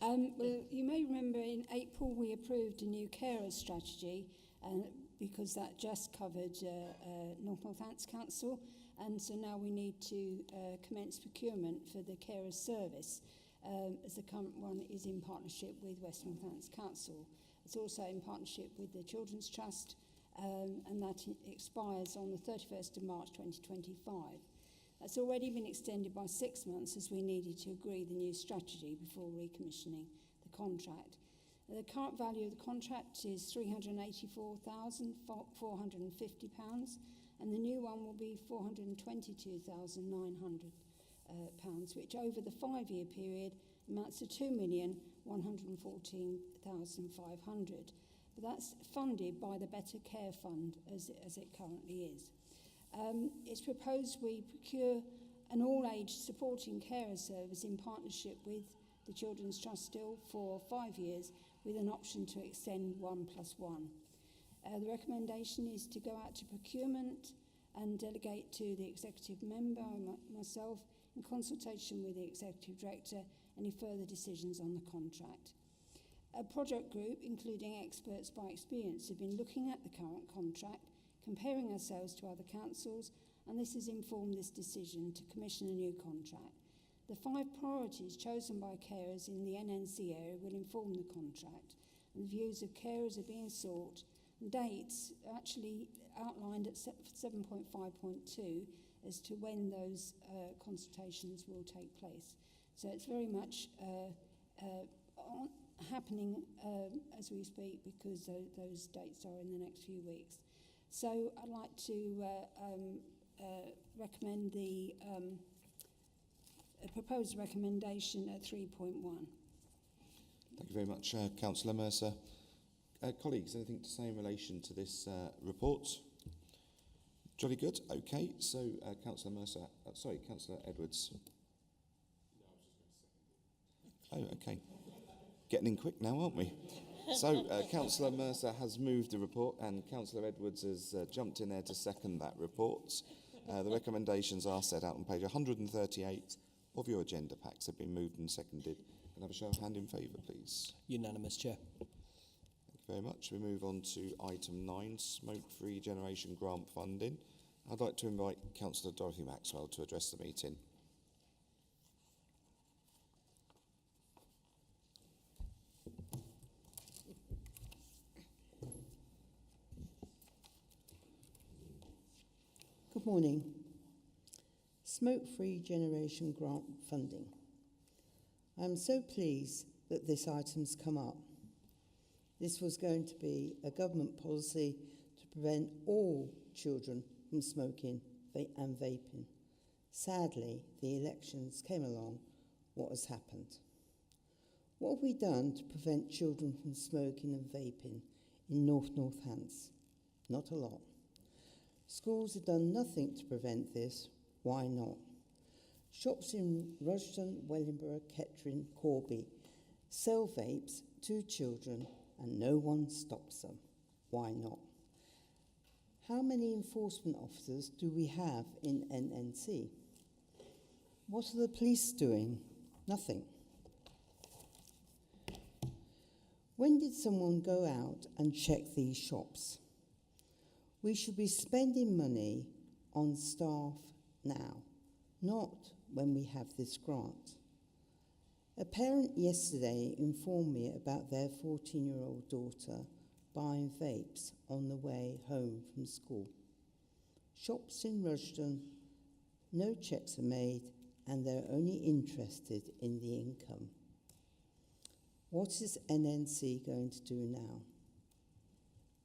Well, you may remember in April we approved a new carers strategy because that just covered North Northants Council, and so now we need to commence procurement for the carers service, as the current one is in partnership with West Northants Council. It's also in partnership with the Children's Trust, and that expires on the 31st of March 2025. That's already been extended by 6 months as we needed to agree the new strategy before recommissioning the contract. The current value of the contract is £384,450 and the new one will be £422,900, which over the 5-year period amounts to £2,114,500. But that's funded by the Better Care Fund as it currently is. It's proposed we procure an all-age supporting carer service in partnership with the Children's Trust still for 5 years with an option to extend 1+1. The recommendation is to go out to procurement and delegate to the executive member, myself, in consultation with the executive director, any further decisions on the contract. A project group, including experts by experience, have been looking at the current contract, comparing ourselves to other councils, and this has informed this decision to commission a new contract. The 5 priorities chosen by carers in the NNC area will inform the contract, and the views of carers are being sought, and dates are actually outlined at 7.5.2 as to when those consultations will take place. So it's very much happening as we speak, because those dates are in the next few weeks. So I'd like to recommend the proposed recommendation at 3.1. Thank you very much, Councillor Mercer. Colleagues, anything to say in relation to this report? Jolly good. Okay, so Councillor Mercer, Councillor Edwards. Oh, okay. Getting in quick now, aren't we? So Councillor Mercer has moved the report and Councillor Edwards has jumped in there to second that report. The recommendations are set out on page 138 of your agenda packs. Have been moved and seconded. Can I have a show of hand in favour, please? Unanimous, Chair. Thank you very much. We move on to item 9, smoke-free generation grant funding. I'd like to invite Councillor Dorothy Maxwell to address the meeting. Good morning. Smoke-free generation grant funding. I'm so pleased that this item's come up. This was going to be a government policy to prevent all children from smoking and vaping. Sadly, the elections came along. What has happened? What have we done to prevent children from smoking and vaping in North Hants? Not a lot. Schools have done nothing to prevent this. Why not? Shops in Rushden, Wellingborough, Kettering, Corby sell vapes to children and no one stops them. Why not? How many enforcement officers do we have in NNC? What are the police doing? Nothing. When did someone go out and check these shops? We should be spending money on staff now, not when we have this grant. A parent yesterday informed me about their 14-year-old daughter buying vapes on the way home from school. Shops in Rushden, no checks are made and they're only interested in the income. What is NNC going to do now?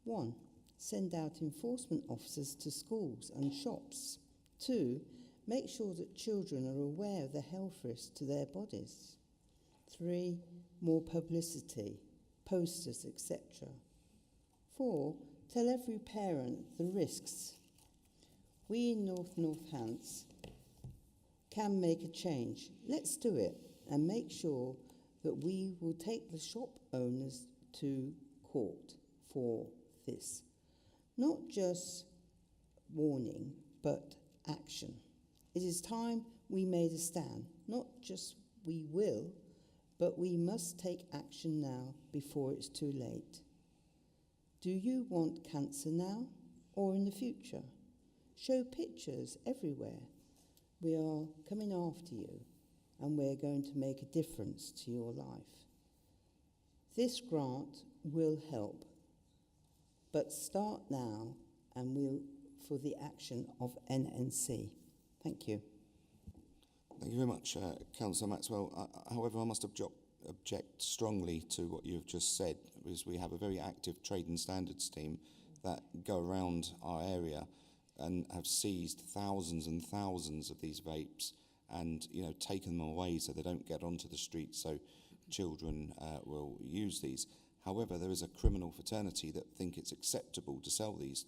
1. Send out enforcement officers to schools and shops. 2. Make sure that children are aware of the health risks to their bodies. 3. More publicity, posters, etc. 4. Tell every parent the risks. We in North Hants can make a change. Let's do it and make sure that we will take the shop owners to court for this. Not just warning, but action. It is time we made a stand. Not just we will, but we must take action now before it's too late. Do you want cancer now or in the future? Show pictures everywhere. We are coming after you and we're going to make a difference to your life. This grant will help, but start now and we'll for the action of NNC. Thank you. Thank you very much, Councillor Maxwell. However, I must object strongly to what you've just said, because we have a very active trade and standards team that go around our area and have seized thousands and thousands of these vapes and taken them away so they don't get onto the streets, so children will use these. However, there is a criminal fraternity that think it's acceptable to sell these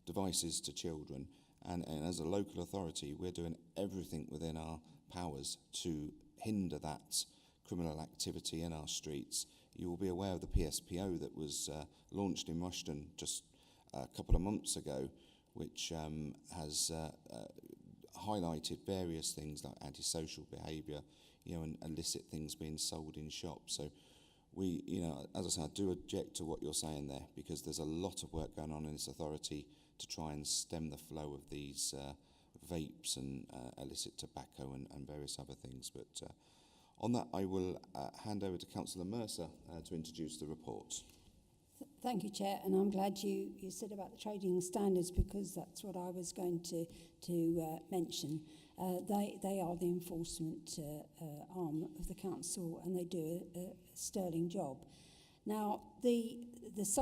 devices to children, and as a local authority, we're doing everything within our powers to hinder that criminal activity in our streets. You will be aware of the PSPO that was launched in Rushden just a couple of months ago, which has highlighted various things like antisocial behaviour, and illicit things being sold in shops. So we, as I say, I do object to what you're saying there, because there's a lot of work going on in this authority to try and stem the flow of these vapes and illicit tobacco and various other things. But on that, I will hand over to Councillor Mercer to introduce the report. Thank you, Chair, and I'm glad you said about the trading standards, because that's what I was going to mention. They are the enforcement arm of the council, and they do a sterling job. Now, this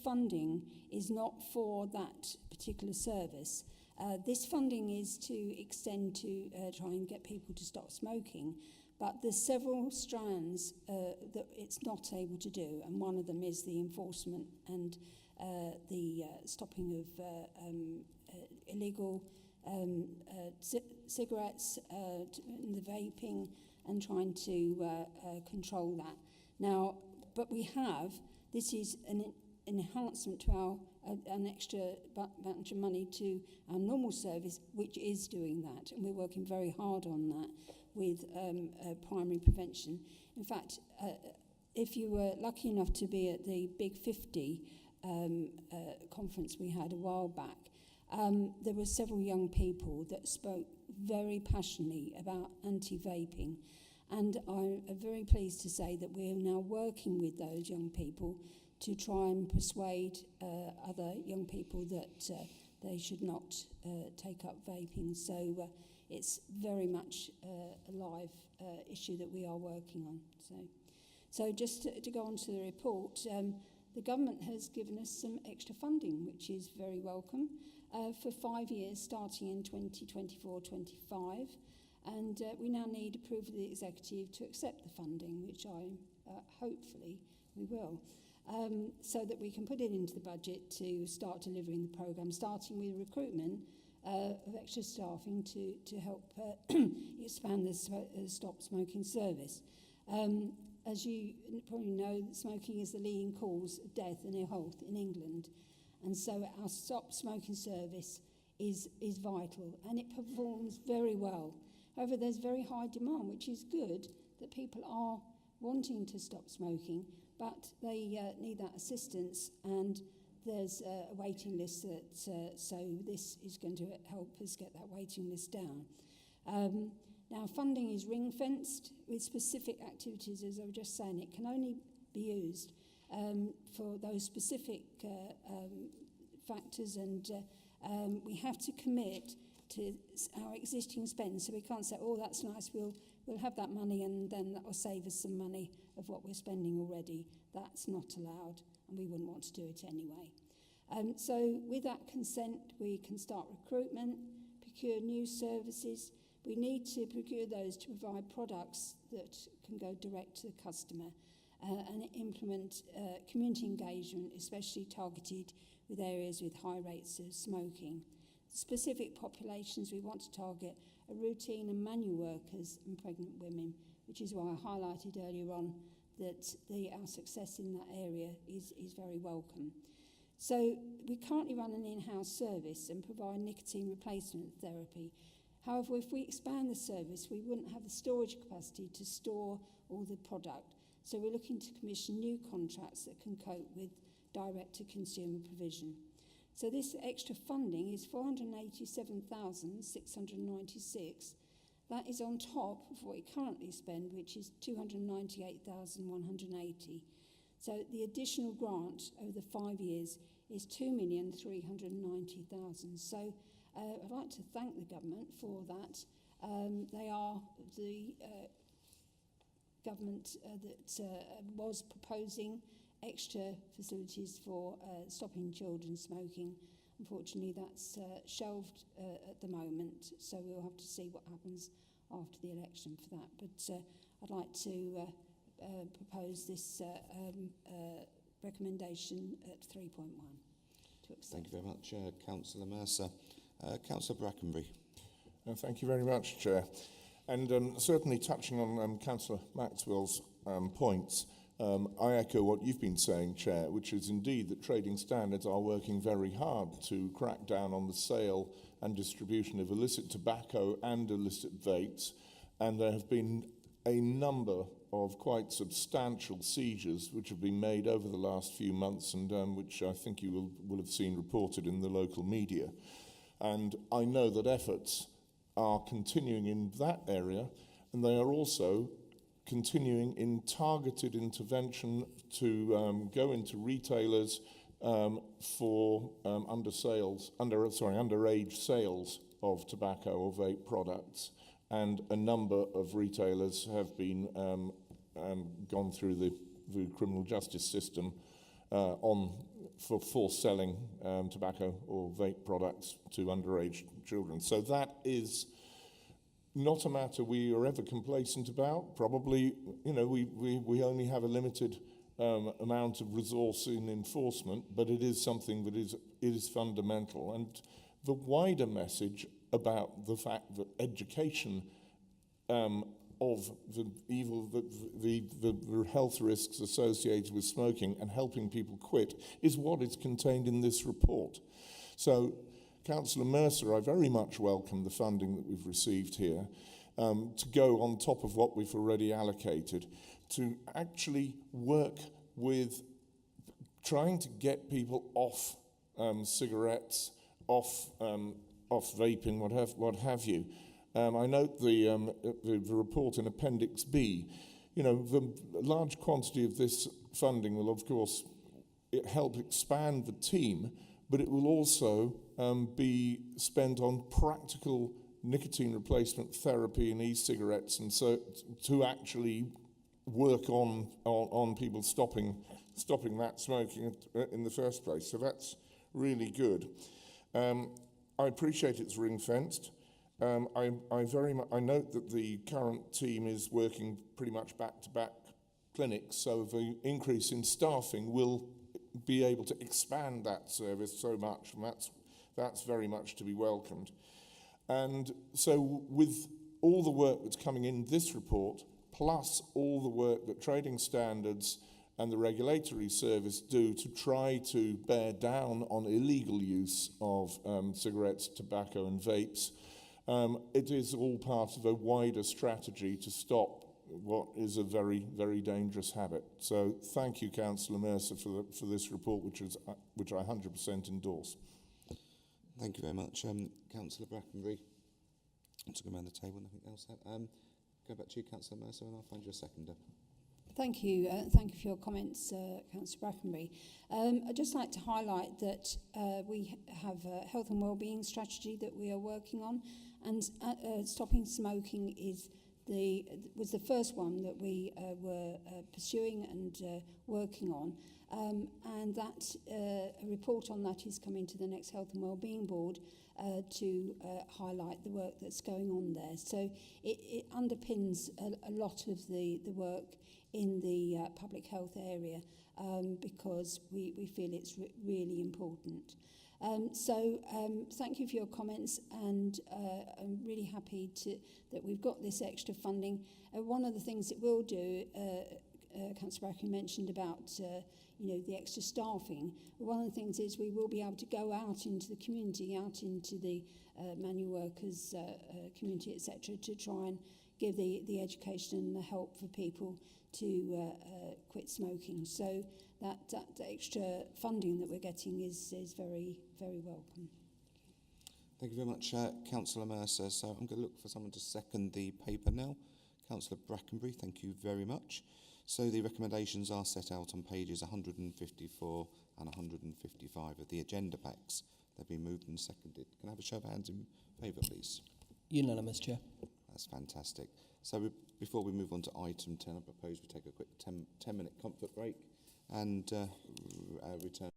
funding is not for that particular service. This funding is to extend to try and get people to stop smoking, But there's several strands that it's not able to do, and one of them is the enforcement and the stopping of illegal cigarettes, the vaping, and trying to control that. Now, but this is an enhancement to our an extra bunch of money to our normal service, which is doing that, and we're working very hard on that with primary prevention. In fact, if you were lucky enough to be at the Big 50 conference we had a while back, there were several young people that spoke very passionately about anti-vaping, and I'm very pleased to say that we're now working with those young people to try and persuade other young people that they should not take up vaping. So it's very much a live issue that we are working on. So just to go on to the report, the government has given us some extra funding, which is very welcome, for 5 years, starting in 2024-25. And we now need approval of the executive to accept the funding, which hopefully we will. So that we can put it into the budget to start delivering the programme, starting with recruitment of extra staffing to help expand the Stop Smoking service. As you probably know, smoking is the leading cause of death and ill health in England, and so our Stop Smoking service is vital, and it performs very well. However, there's very high demand, which is good, that people are wanting to stop smoking, but they need that assistance, and there's a waiting list so this is going to help us get that waiting list down. Now, funding is ring-fenced with specific activities, as I was just saying. It can only be used for those specific factors, and we have to commit to our existing spend, so we can't say, oh, that's nice, we'll have that money and then that will save us some money of what we're spending already. That's not allowed, and we wouldn't want to do it anyway. So with that consent, we can start recruitment, procure new services. We need to procure those to provide products that can go direct to the customer and implement community engagement, especially targeted with areas with high rates of smoking. Specific populations we want to target are routine and manual workers and pregnant women, which is why I highlighted earlier on that our success in that area is very welcome. So we currently run an in-house service and provide nicotine replacement therapy. However, if we expand the service, we wouldn't have the storage capacity to store all the product. So we're looking to commission new contracts that can cope with direct-to-consumer provision. So this extra funding is 487,696. That is on top of what we currently spend, which is 298,180. So the additional grant over the 5 years is 2,390,000. So I'd like to thank the government for that. They are the government that was proposing extra facilities for stopping children smoking. Unfortunately, that's shelved at the moment, so we'll have to see what happens after the election for that. But I'd like to propose this recommendation at 3.1 to accept. Thank you very much, Councillor Mercer. Councillor Brackenbury. Thank you very much, Chair. And certainly touching on Councillor Maxwell's points, I echo what you've been saying, Chair, which is indeed that trading standards are working very hard to crack down on the sale and distribution of illicit tobacco and illicit vapes, and there have been a number of quite substantial seizures which have been made over the last few months, and which I think you will have seen reported in the local media. And I know that efforts are continuing in that area, and they are also continuing in targeted intervention to go into retailers for underage sales of tobacco or vape products, and a number of retailers have been gone through the criminal justice system for selling tobacco or vape products to underage children. So that is not a matter we are ever complacent about. Probably, you know, we only have a limited amount of resource in enforcement, but it is something that is fundamental. And the wider message about the fact that education of the evil, the health risks associated with smoking and helping people quit is what is contained in this report. So, Councillor Mercer, I very much welcome the funding that we've received here to go on top of what we've already allocated to actually work with trying to get people off cigarettes, off vaping, what have you. I note the report in Appendix B. You know, the large quantity of this funding will, of course, help expand the team, but it will also be spent on practical nicotine replacement therapy and e-cigarettes, and so to actually work on people stopping that smoking in the first place. So that's really good. I appreciate it's ring-fenced. I note that the current team is working pretty much back-to-back clinics, so the increase in staffing will be able to expand that service so much, and that's very much to be welcomed. And so with all the work that's coming in this report, plus all the work that trading standards and the regulatory service do to try to bear down on illegal use of cigarettes, tobacco and vapes, it is all part of a wider strategy to stop what is a very, very dangerous habit. So thank you, Councillor Mercer, for this report, which I 100% endorse. Thank you very much. Councillor Brackenbury, to go around the table, nothing else. Go back to you, Councillor Mercer, and I'll find you a seconder. Thank you. Thank you for your comments, Councillor Brackenbury. I'd just like to highlight that we have a health and wellbeing strategy that we are working on, and stopping smoking was the first one that we were pursuing and working on. And that a report on that is coming to the next Health and Wellbeing Board to highlight the work that's going on there. So it underpins a lot of the work in the public health area because we feel it's really important. Thank you for your comments, and I'm really happy that we've got this extra funding. One of the things it will do, Councillor Brackenbury mentioned about the extra staffing. One of the things is we will be able to go out into the community, out into the manual workers community, etc., to try and give the education and the help for people to quit smoking. So that extra funding that we're getting is very, very welcome. Thank you very much, Councillor Mercer. So I'm going to look for someone to second the paper now. Councillor Brackenbury, thank you very much. So the recommendations are set out on pages 154 and 155 of the agenda packs. They've been moved and seconded. Can I have a show of hands in favour, please? Unanimous, Chair. That's fantastic. So before we move on to item 10, I propose we take a quick 10-minute comfort break and return.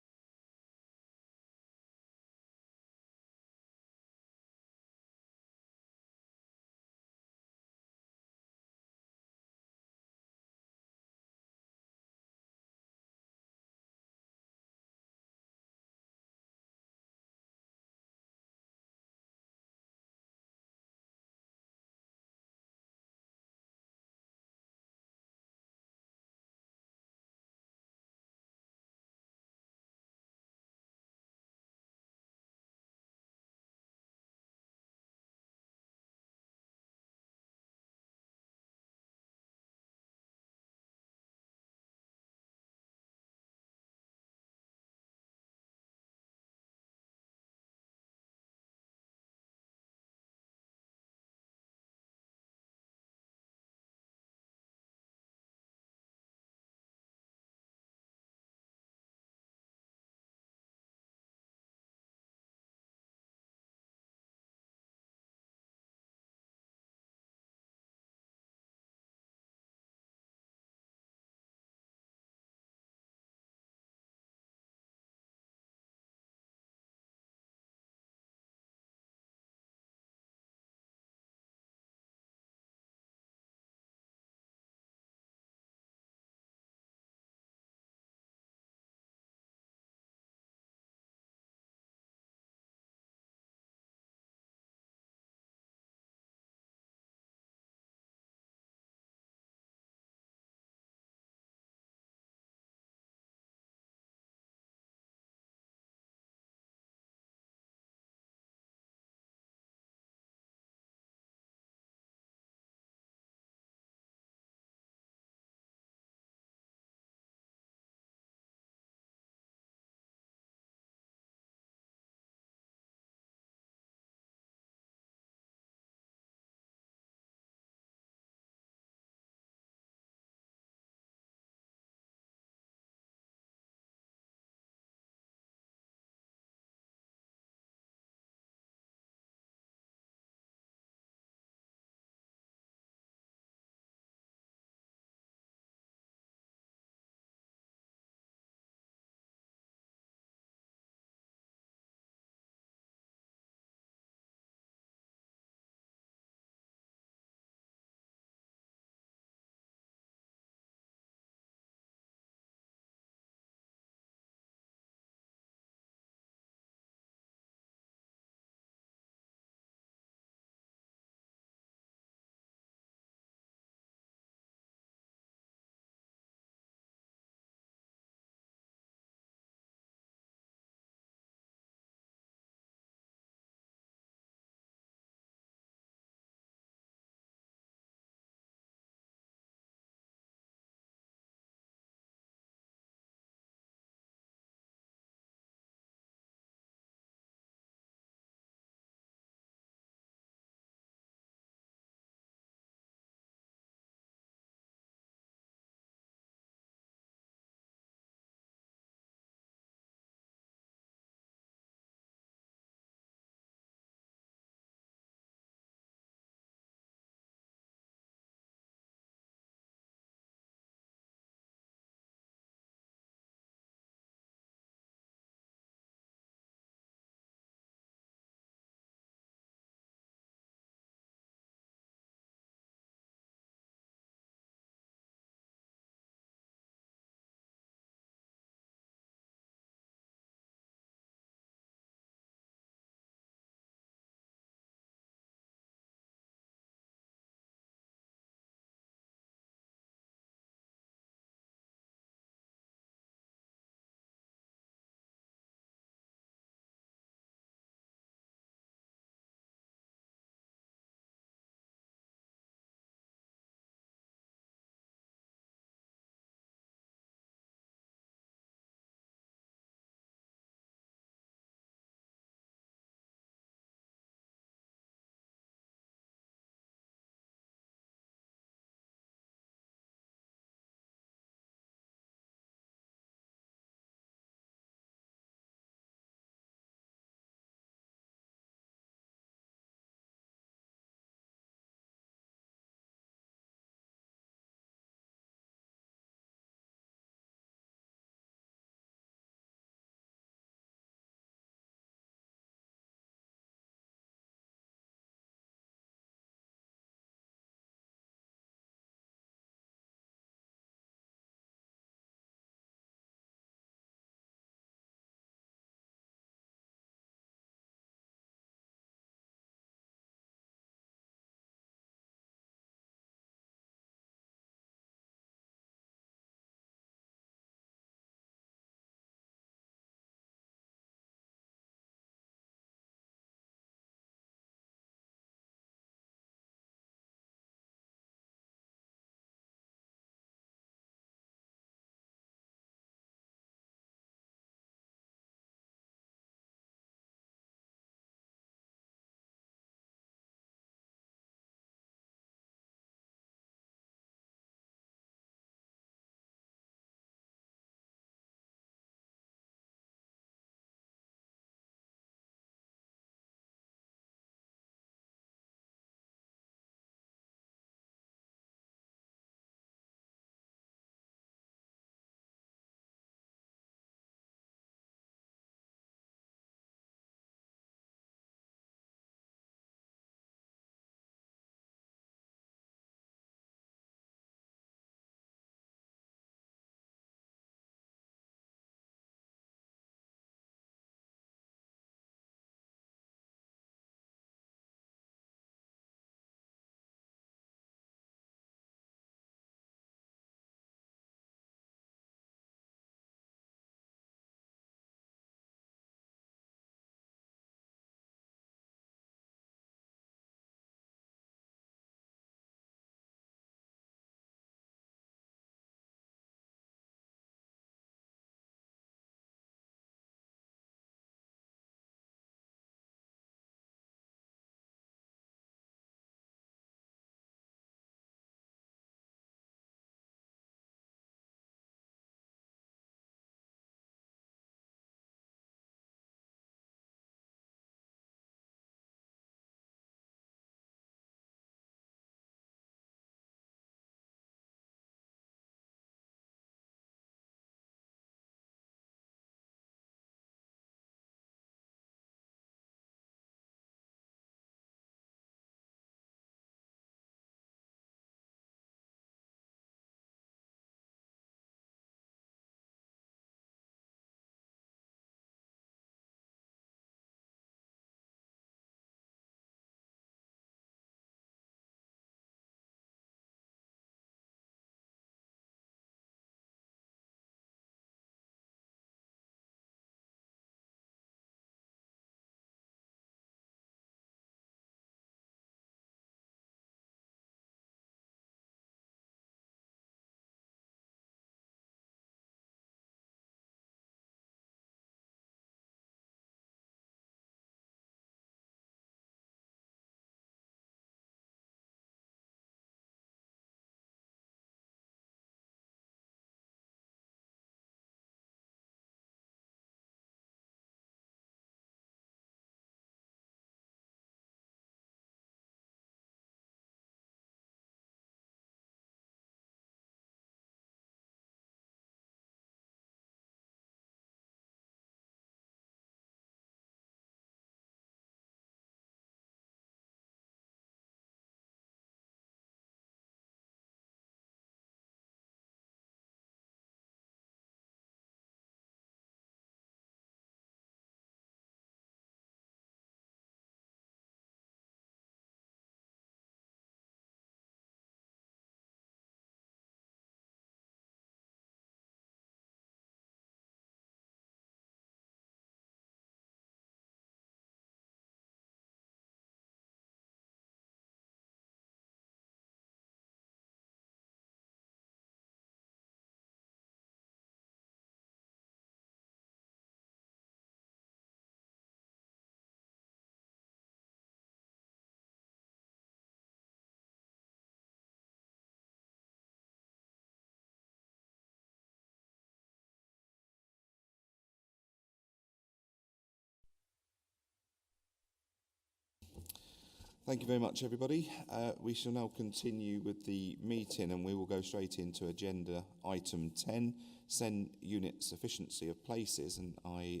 Thank you very much, everybody. We shall now continue with the meeting, and we will go straight into agenda item 10, SEND unit sufficiency of places. And I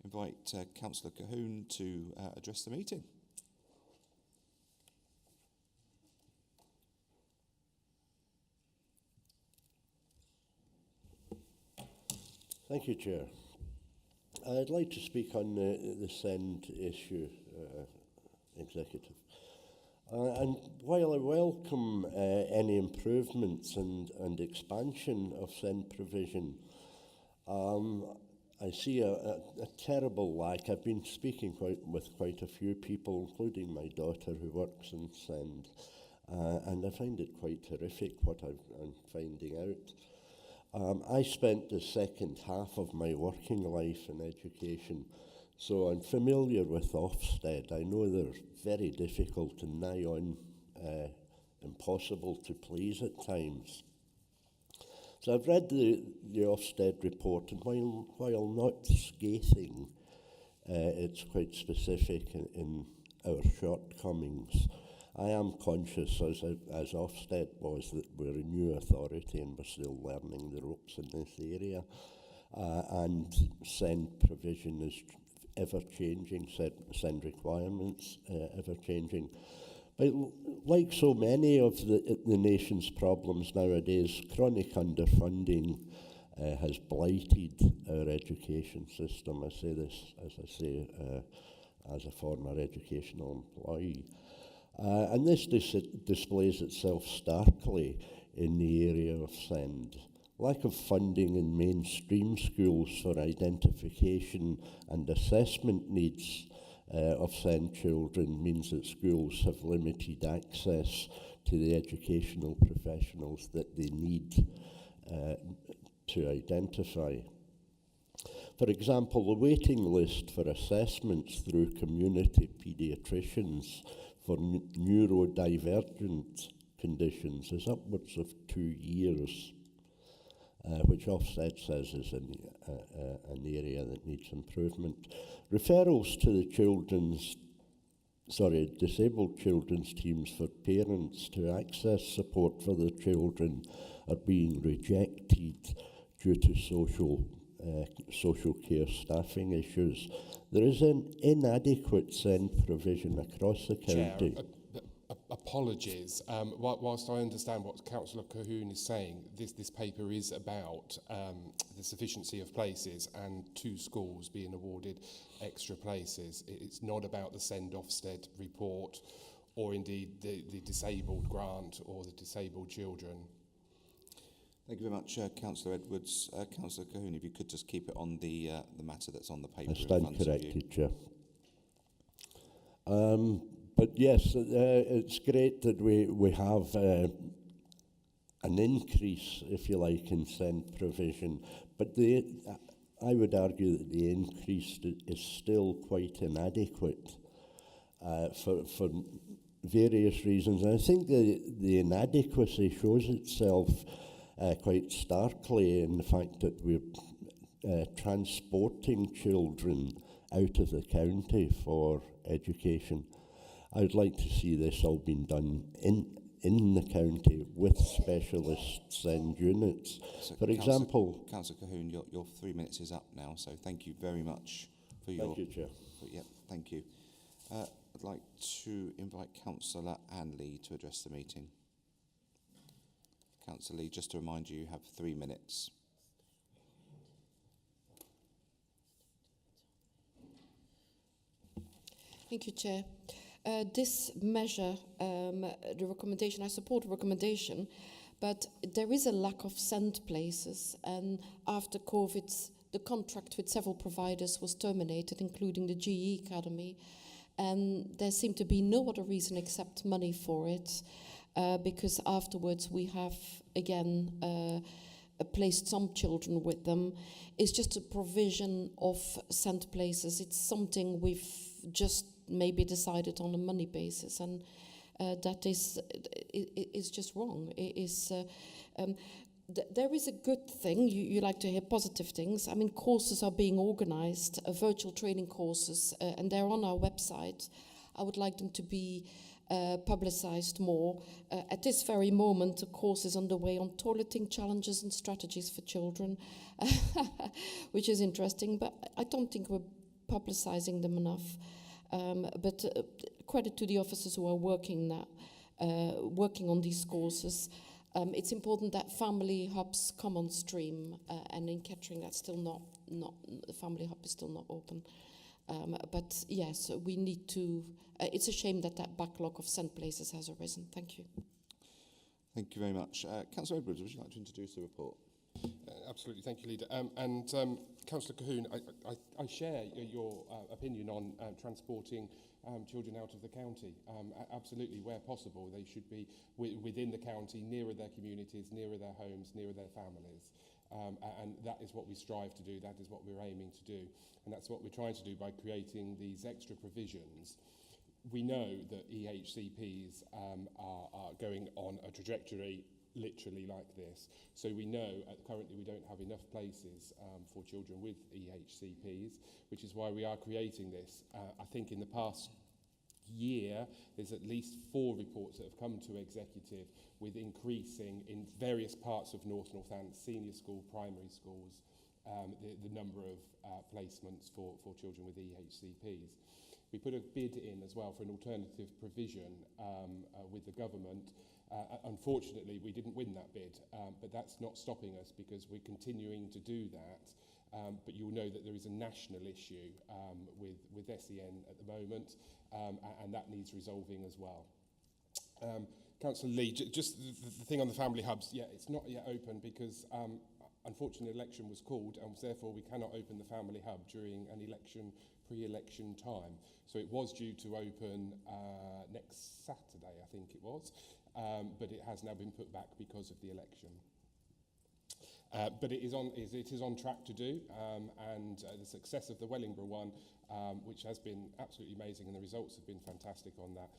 invite Councillor Cahoon to address the meeting. Thank you, Chair. I'd like to speak on the SEND issue, Executive. And while I welcome any improvements and expansion of SEND provision, I see a terrible lack. I've been speaking with quite a few people, including my daughter who works in SEND, and I find it quite horrific what I'm finding out. I spent the second half of my working life in education, so I'm familiar with Ofsted. I know they're very difficult and nigh on impossible to please at times. So I've read the Ofsted report, and while not scathing, it's quite specific in our shortcomings. I am conscious, as Ofsted was, that we're a new authority and we're still learning the ropes in this area. And SEND provision is ever-changing, SEND requirements ever-changing. But like so many of the nation's problems nowadays, chronic underfunding has blighted our education system. I say this, as a former educational employee. And this displays itself starkly in the area of SEND. Lack of funding in mainstream schools for identification and assessment needs of SEND children means that schools have limited access to the educational professionals that they need to identify. For example, the waiting list for assessments through community paediatricians for neurodivergent conditions is upwards of 2 years, which Ofsted says is an area that needs improvement. Referrals to the disabled children's teams for parents to access support for their children are being rejected due to social care staffing issues. There is an inadequate SEND provision across the county. Chair, apologies. Whilst I understand what Councillor Cahoon is saying, this paper is about the sufficiency of places and 2 schools being awarded extra places. It's not about the SEND Ofsted report or indeed the disabled grant or the disabled children. Thank you very much, Councillor Edwards. Councillor Cahoon, if you could just keep it on the matter that's on the paper. I stand corrected, Chair. But yes, it's great that we have an increase, if you like, in SEND provision. But I would argue that the increase is still quite inadequate for various reasons. And I think the inadequacy shows itself quite starkly in the fact that we're transporting children out of the county for education. I'd like to see this all being done in the county with specialist SEND units. So for example... Councillor Cahoon, your 3 minutes is up now, so thank you very much for your... Thank you, Chair. Thank you. I'd like to invite Councillor Anne Lee to address the meeting. Councillor Lee, just to remind you, you have 3 minutes. Thank you, Chair. This measure, the recommendation, I support the recommendation, but there is a lack of SEND places, and after COVID, the contract with several providers was terminated, including the GE Academy, and there seemed to be no other reason except money for it, because afterwards we have, again, placed some children with them. It's just a provision of SEND places. It's something we've just maybe decided on a money basis, and that is just wrong. There is a good thing. You like to hear positive things. I mean, courses are being organized, virtual training courses, and they're on our website. I would like them to be publicised more. At this very moment, a course is underway on toileting challenges and strategies for children, which is interesting, but I don't think we're publicising them enough. But credit to the officers who are working on these courses. It's important that family hubs come on stream, and in Kettering that's still not the family hub is still not open. But yes, we need to. It's a shame that backlog of sent places has arisen. Thank you. Thank you very much. Councillor Edwards, would you like to introduce the report? Absolutely, thank you, Leader. Councillor Cahoon, I share your opinion on transporting children out of the county. Absolutely, where possible, they should be within the county, nearer their communities, nearer their homes, nearer their families. And that is what we strive to do, that is what we're aiming to do. And that's what we're trying to do by creating these extra provisions. We know that EHCPs are going on a trajectory literally like this. So we know currently we don't have enough places for children with EHCPs, which is why we are creating this. I think in the past year, there's at least 4 reports that have come to executive with increasing in various parts of North Northants, senior school, primary schools, the number of placements for children with EHCPs. We put a bid in as well for an alternative provision with the government. Unfortunately, we didn't win that bid, but that's not stopping us because we're continuing to do that. But you'll know that there is a national issue with SEN at the moment, and that needs resolving as well. Councillor Lee, just the thing on the family hubs, yeah, it's not yet open because unfortunately the election was called, and therefore we cannot open the family hub during an election, pre-election time. So it was due to open next Saturday, I think it was, but it has now been put back because of the election. But it is on track to do, and the success of the Wellingborough one, which has been absolutely amazing, and the results have been fantastic on that.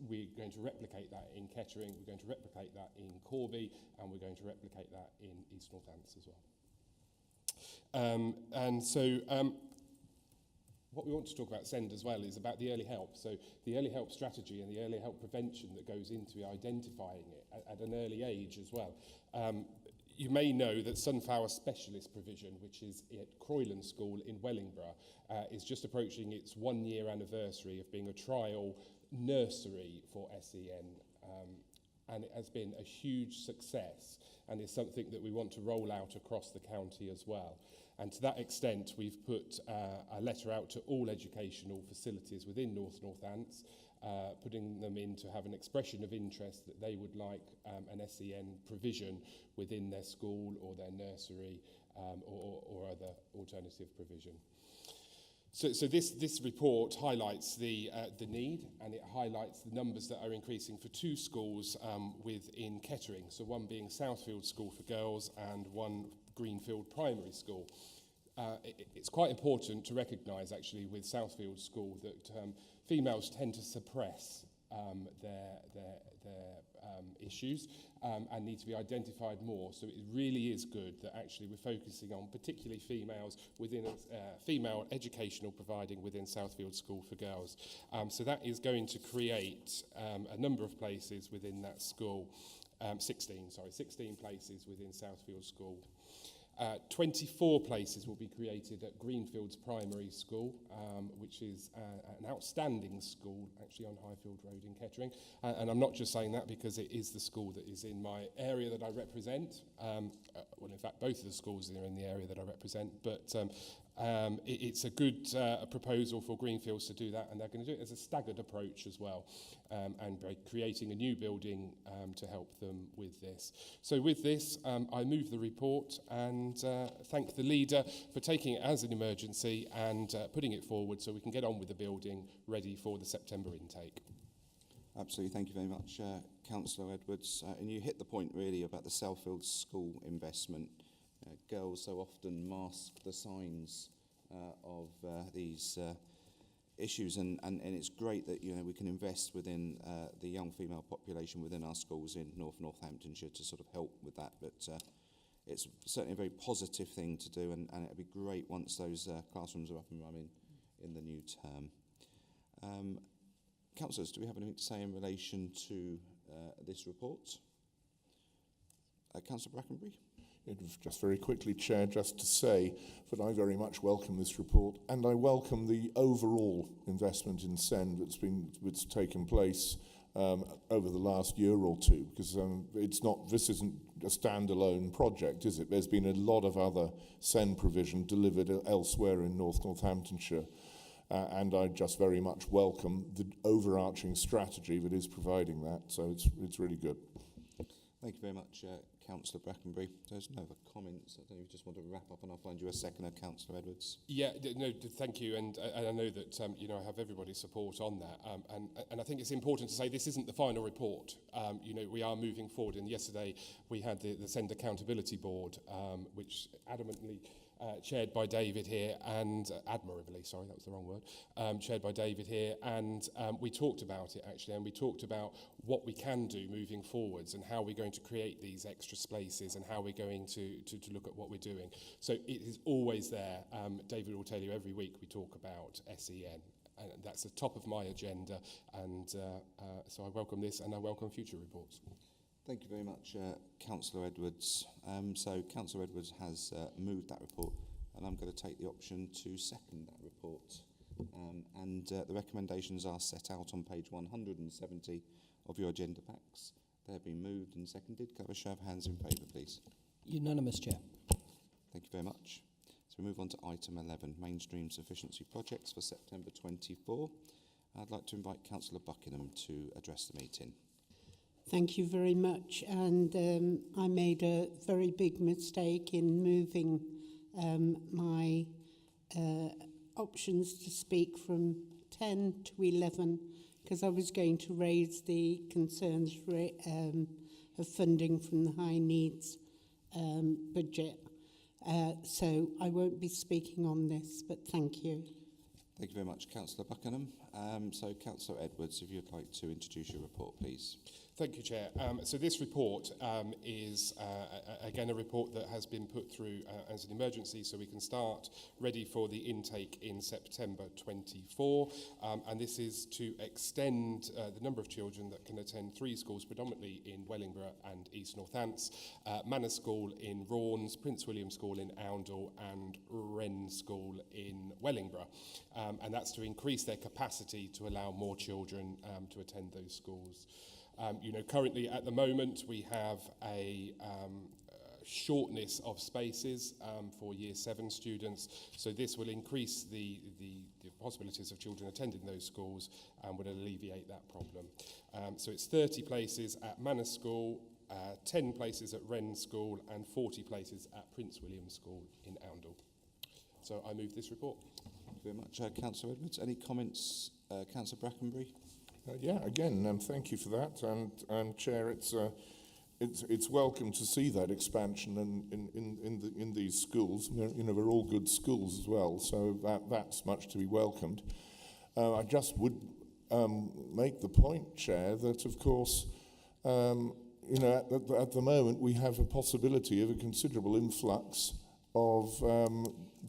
We're going to replicate that in Kettering, we're going to replicate that in Corby, and we're going to replicate that in East Northants as well. What we want to talk about SEND as well is about the early help. So the early help strategy and the early help prevention that goes into identifying it at an early age as well. You may know that Sunflower Specialist Provision, which is at Croyland School in Wellingborough, is just approaching its 1-year anniversary of being a trial nursery for SEN. And it has been a huge success and is something that we want to roll out across the county as well. And to that extent, we've put a letter out to all educational facilities within North Northants, putting them in to have an expression of interest that they would like an SEN provision within their school or their nursery or other alternative provision. So this report highlights the need, and it highlights the numbers that are increasing for 2 schools within Kettering. So one being Southfield School for girls and one Greenfield Primary School. It's quite important to recognise actually with Southfield School that females tend to suppress their issues and need to be identified more. So it really is good that actually we're focusing on particularly females within female educational providing within Southfield School for girls. So that is going to create a number of places within that school. 16 places within Southfield School. 24 places will be created at Greenfields Primary School, which is an outstanding school, actually on Highfield Road in Kettering. And I'm not just saying that because it is the school that is in my area that I represent. Well, in fact, both of the schools are in the area that I represent. But it's a good proposal for Greenfields to do that, and they're going to do it as a staggered approach as well, and by creating a new building to help them with this. So with this, I move the report and thank the leader for taking it as an emergency and putting it forward so we can get on with the building ready for the September intake. Absolutely, thank you very much, Councillor Edwards. And you hit the point really about the Southfield School investment. Girls so often mask the signs of these issues, and it's great that we can invest within the young female population within our schools in Northamptonshire to sort of help with that. But it's certainly a very positive thing to do, and it'd be great once those classrooms are up and running in the new term. Councillors, do we have anything to say in relation to this report? Councillor Brackenbury? Just very quickly, Chair, just to say that I very much welcome this report, and I welcome the overall investment in SEND that's taken place over the last year or two, because this isn't a standalone project, is it? There's been a lot of other SEND provision delivered elsewhere in North Northamptonshire, and I just very much welcome the overarching strategy that is providing that. So it's really good. Thank you very much, Councillor Brackenbury. There's no other comments. I don't know if you just want to wrap up, and I'll find you a seconder, Councillor Edwards. Yeah, no, thank you, and I know that I have everybody's support on that, and I think it's important to say this isn't the final report. We are moving forward, and yesterday we had the SEND Accountability Board, which adamantly chaired by David here, and admirably, sorry, that was the wrong word, chaired by David here, and we talked about it actually, and we talked about what we can do moving forwards and how we're going to create these extra spaces and how we're going to look at what we're doing. So it is always there. David will tell you every week we talk about SEN. And that's the top of my agenda, and so I welcome this and I welcome future reports. Thank you very much, Councillor Edwards. So Councillor Edwards has moved that report, and I'm going to take the option to second that report. The recommendations are set out on page 170 of your agenda packs. They've been moved and seconded. Can I have a show of hands in favour, please? Unanimous, Chair. Thank you very much. So we move on to item 11, mainstream sufficiency projects for September 24. I'd like to invite Councillor Buckingham to address the meeting. Thank you very much. And I made a very big mistake in moving my options to speak from 10 to 11, because I was going to raise the concerns of funding from the high needs budget. So I won't be speaking on this, but thank you. Thank you very much, Councillor Buckingham. So Councillor Edwards, if you'd like to introduce your report, please. Thank you, Chair. So this report is, again, a report that has been put through as an emergency, so we can start ready for the intake in September 24. And this is to extend the number of children that can attend 3 schools, predominantly in Wellingborough and East Northants, Manor School in Raunds, Prince William School in Oundle, and Wren School in Wellingborough. And that's to increase their capacity to allow more children to attend those schools. Currently at the moment we have a shortness of spaces for Year 7 students, so this will increase the possibilities of children attending those schools and will alleviate that problem. So it's 30 places at Manor School, 10 places at Wren School, and 40 places at Prince William School in Oundle. So I move this report. Thank you very much, Councillor Edwards. Any comments, Councillor Brackenbury? Yeah, again, thank you for that, and Chair, it's welcome to see that expansion in these schools. They're all good schools as well, so that's much to be welcomed. I just would make the point, Chair, that of course, at the moment we have a possibility of a considerable influx of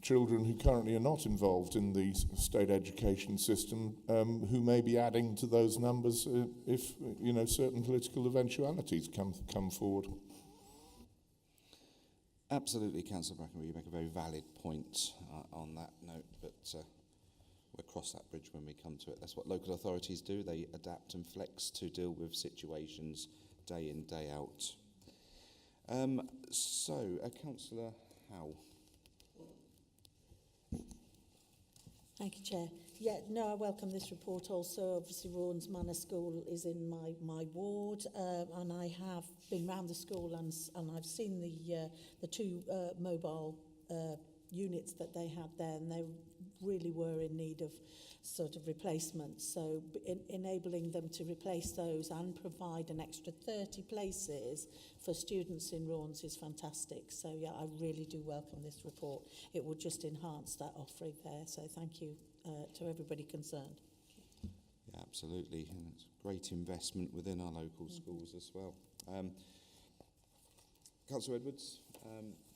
children who currently are not involved in the state education system, who may be adding to those numbers if certain political eventualities come forward. Absolutely, Councillor Brackenbury, you make a very valid point on that note, but we'll cross that bridge when we come to it. That's what local authorities do. They adapt and flex to deal with situations day in, day out. Councillor Howe. Thank you, Chair. Yeah, no, I welcome this report also. Obviously, Raunds Manor School is in my ward, and I have been round the school and I've seen the 2 mobile units that they had there, and they really were in need of sort of replacement. So enabling them to replace those and provide an extra 30 places for students in Raunds is fantastic. So yeah, I really do welcome this report. It will just enhance that offering there. So thank you to everybody concerned. Yeah, absolutely. And it's great investment within our local schools as well. Councillor Edwards,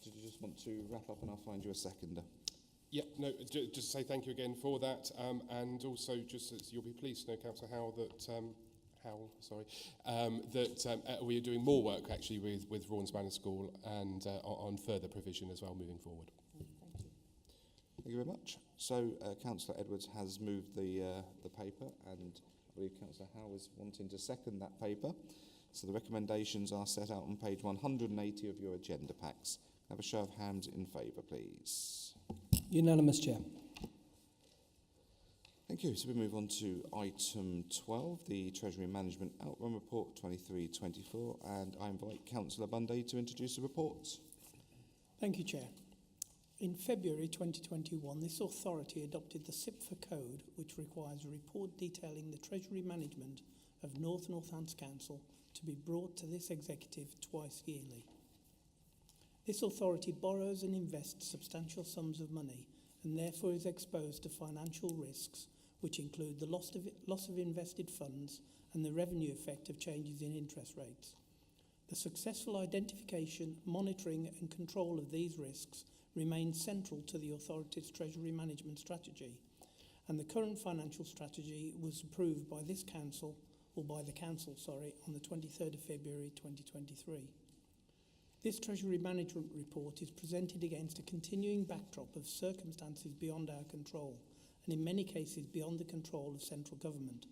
did you just want to wrap up, and I'll find you a seconder? Yeah, no, just to say thank you again for that, and also just as you'll be pleased to know, Councillor Howell, that we are doing more work actually with Rawns Manor School and on further provision as well moving forward. Thank you very much. So Councillor Edwards has moved the paper, and I believe Councillor Howe is wanting to second that paper. So the recommendations are set out on page 180 of your agenda packs. Have a show of hands in favour, please. Unanimous, Chair. Thank you. So we move on to item 12, the Treasury Management Outrun Report 23-24, and I invite Councillor Bunday to introduce the report. Thank you, Chair. In February 2021, this authority adopted the CIPFA Code, which requires a report detailing the Treasury management of North Northants Council to be brought to this executive twice yearly. This authority borrows and invests substantial sums of money and therefore is exposed to financial risks, which include the loss of invested funds and the revenue effect of changes in interest rates. The successful identification, monitoring and control of these risks remains central to the authority's Treasury management strategy, and the current financial strategy was approved by this council, on the 23rd of February 2023. This Treasury Management Report is presented against a continuing backdrop of circumstances beyond our control, and in many cases beyond the control of central government.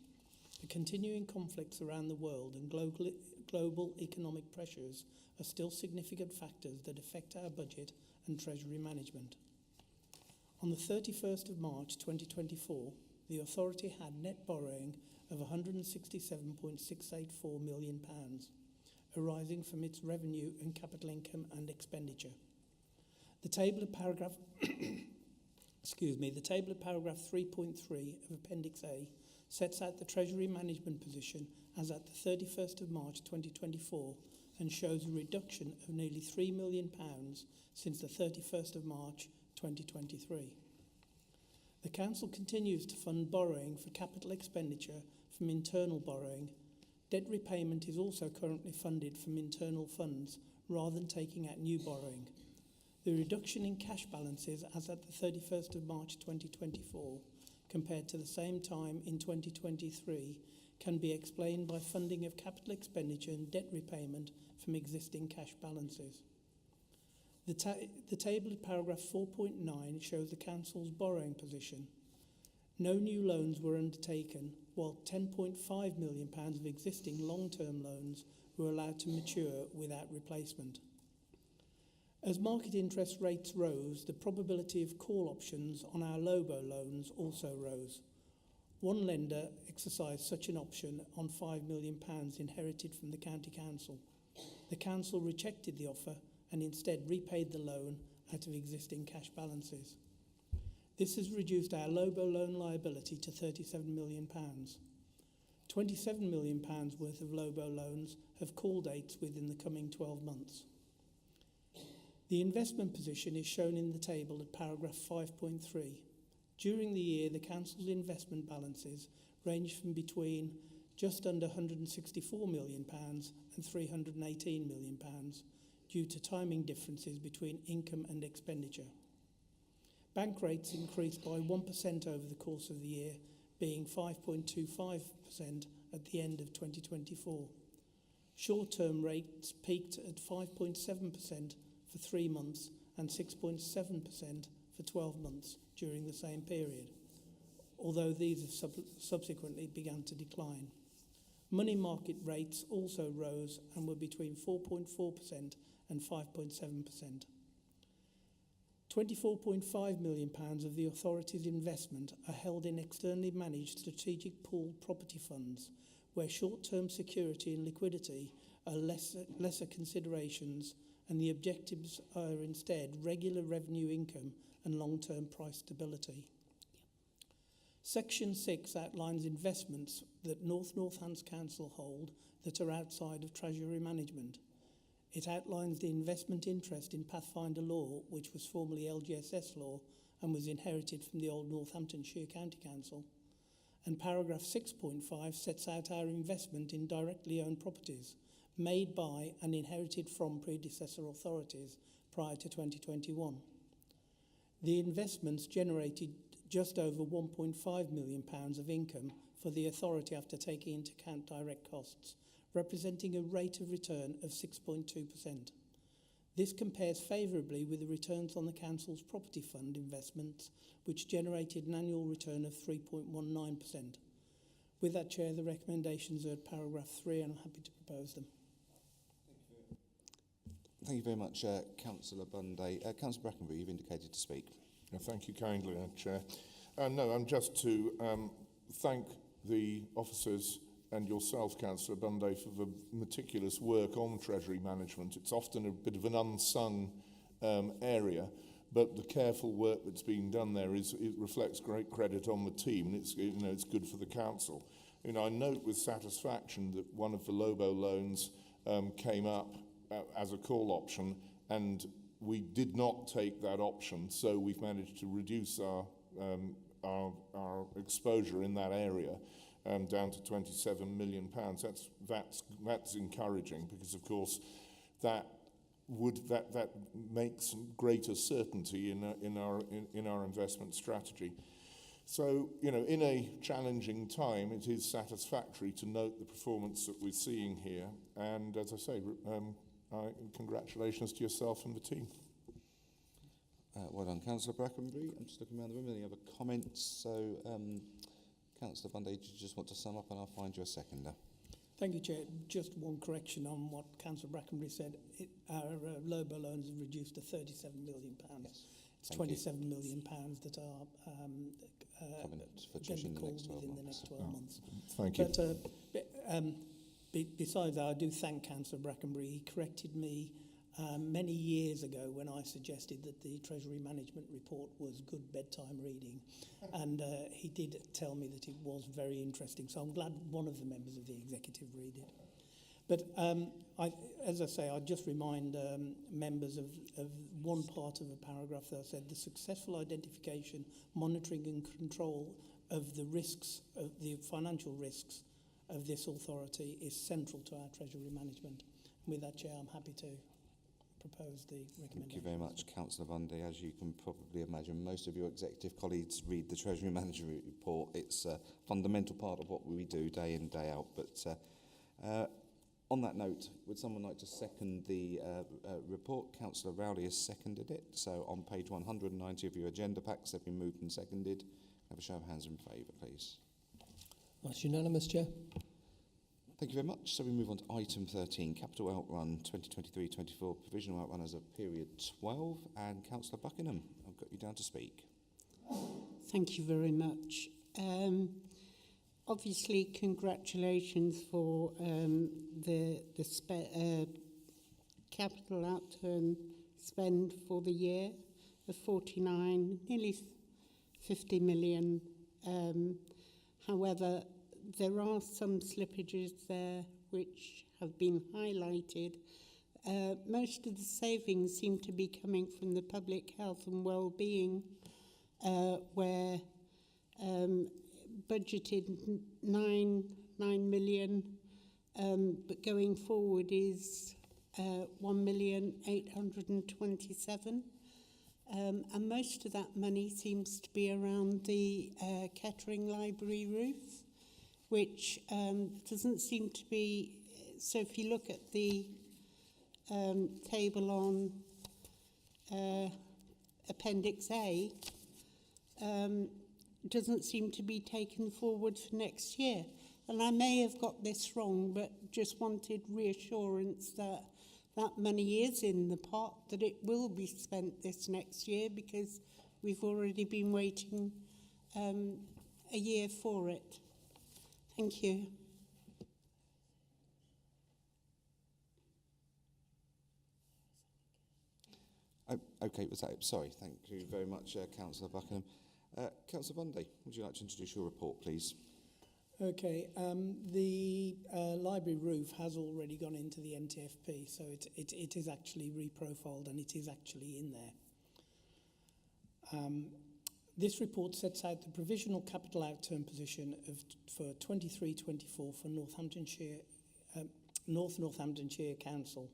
The continuing conflicts around the world and global economic pressures are still significant factors that affect our budget and Treasury management. On the 31st of March 2024, the authority had net borrowing of £167.684 million, arising from its revenue and capital income and expenditure. The table of paragraph the table of paragraph 3.3 of Appendix A sets out the Treasury management position as at the 31st of March 2024 and shows a reduction of nearly £3 million since the 31st of March 2023. The Council continues to fund borrowing for capital expenditure from internal borrowing. Debt repayment is also currently funded from internal funds rather than taking out new borrowing. The reduction in cash balances as at the 31st of March 2024 compared to the same time in 2023 can be explained by funding of capital expenditure and debt repayment from existing cash balances. The table of paragraph 4.9 shows the Council's borrowing position. No new loans were undertaken, while £10.5 million of existing long-term loans were allowed to mature without replacement. As market interest rates rose, the probability of call options on our LOBO loans also rose. One lender exercised such an option on £5 million inherited from the County Council. The Council rejected the offer and instead repaid the loan out of existing cash balances. This has reduced our LOBO loan liability to £37 million. £27 million worth of LOBO loans have call dates within the coming 12 months. The investment position is shown in the table at paragraph 5.3. During the year, the Council's investment balances ranged from between just under £164 million and £318 million due to timing differences between income and expenditure. Bank rates increased by 1% over the course of the year, being 5.25% at the end of 2024. Short-term rates peaked at 5.7% for 3 months and 6.7% for 12 months during the same period, although these have subsequently begun to decline. Money market rates also rose and were between 4.4% and 5.7%. £24.5 million of the authority's investment are held in externally managed strategic pooled property funds, where short-term security and liquidity are lesser considerations, and the objectives are instead regular revenue income and long-term price stability. Section 6 outlines investments that North Northants Council hold that are outside of Treasury management. It outlines the investment interest in Pathfinder Law, which was formerly LGSS Law and was inherited from the old Northamptonshire County Council. And paragraph 6.5 sets out our investment in directly owned properties made by and inherited from predecessor authorities prior to 2021. The investments generated just over £1.5 million of income for the authority after taking into account direct costs, representing a rate of return of 6.2%. This compares favourably with the returns on the Council's property fund investments, which generated an annual return of 3.19%. With that, Chair, the recommendations are at paragraph 3, and I'm happy to propose them. Thank you very much, Councillor Bunday. Councillor Brackenbury, you've indicated to speak. Thank you kindly, Chair. No, I'm just to thank the officers and yourself, Councillor Bunday, for the meticulous work on Treasury management. It's often a bit of an unsung area, but the careful work that's being done there it reflects great credit on the team, and it's good for the council. I note with satisfaction that one of the Lobo loans came up as a call option, and we did not take that option, so we've managed to reduce our exposure in that area down to £27 million. That's encouraging, because of course that makes greater certainty in our investment strategy. So, in a challenging time, it is satisfactory to note the performance that we're seeing here. And as I say, congratulations to yourself and the team. Well done, Councillor Brackenbury. I'm just looking around the room. Any other comments? So, Councillor Bunday, do you just want to sum up, and I'll find you a seconder? Thank you, Chair. Just one correction on what Councillor Brackenbury said. Our Lobo loans have reduced to £37 million. Yes. It's £27 million that are going to be called within the next 12 months. Thank you. But besides that, I do thank Councillor Brackenbury. He corrected me many years ago when I suggested that the Treasury Management Report was good bedtime reading. And he did tell me that it was very interesting. So I'm glad one of the members of the executive read it. But as I say, I'd just remind members of one part of the paragraph that I said, the successful identification, monitoring and control of the risks, of the financial risks of this authority is central to our Treasury management. And with that, Chair, I'm happy to propose the recommendation. Thank you very much, Councillor Bunday. As you can probably imagine, most of your executive colleagues read the Treasury Management Report. It's a fundamental part of what we do day in, day out. But on that note, would someone like to second the report? Councillor Rowley has seconded it. So on page 190 of your agenda packs, they've been moved and seconded. Have a show of hands in favour, please. That's unanimous, Chair. Thank you very much. So we move on to item 13, Capital Outrun 2023-24, Provisional Outrun as of period 12. And Councillor Buckingham, I've got you down to speak. Thank you very much. Obviously, congratulations for the capital outturn spend for the year of 49, nearly 50 million. However, there are some slippages there which have been highlighted. Most of the savings seem to be coming from the public health and well-being, where budgeted 9 million, but going forward is 1,827,000. And most of that money seems to be around the Kettering Library roof, which doesn't seem to be. So if you look at the table on Appendix A, doesn't seem to be taken forward for next year. And I may have got this wrong, but just wanted reassurance that that money is in the pot, that it will be spent this next year, because we've already been waiting a year for it. Thank you. Oh, okay, was that it? Sorry, thank you very much, Councillor Buckingham. Councillor Bunday, would you like to introduce your report, please? Okay, the library roof has already gone into the NTFP, so it is actually reprofiled and it is actually in there. This report sets out the provisional capital outturn position for 23-24 for North Northamptonshire Council.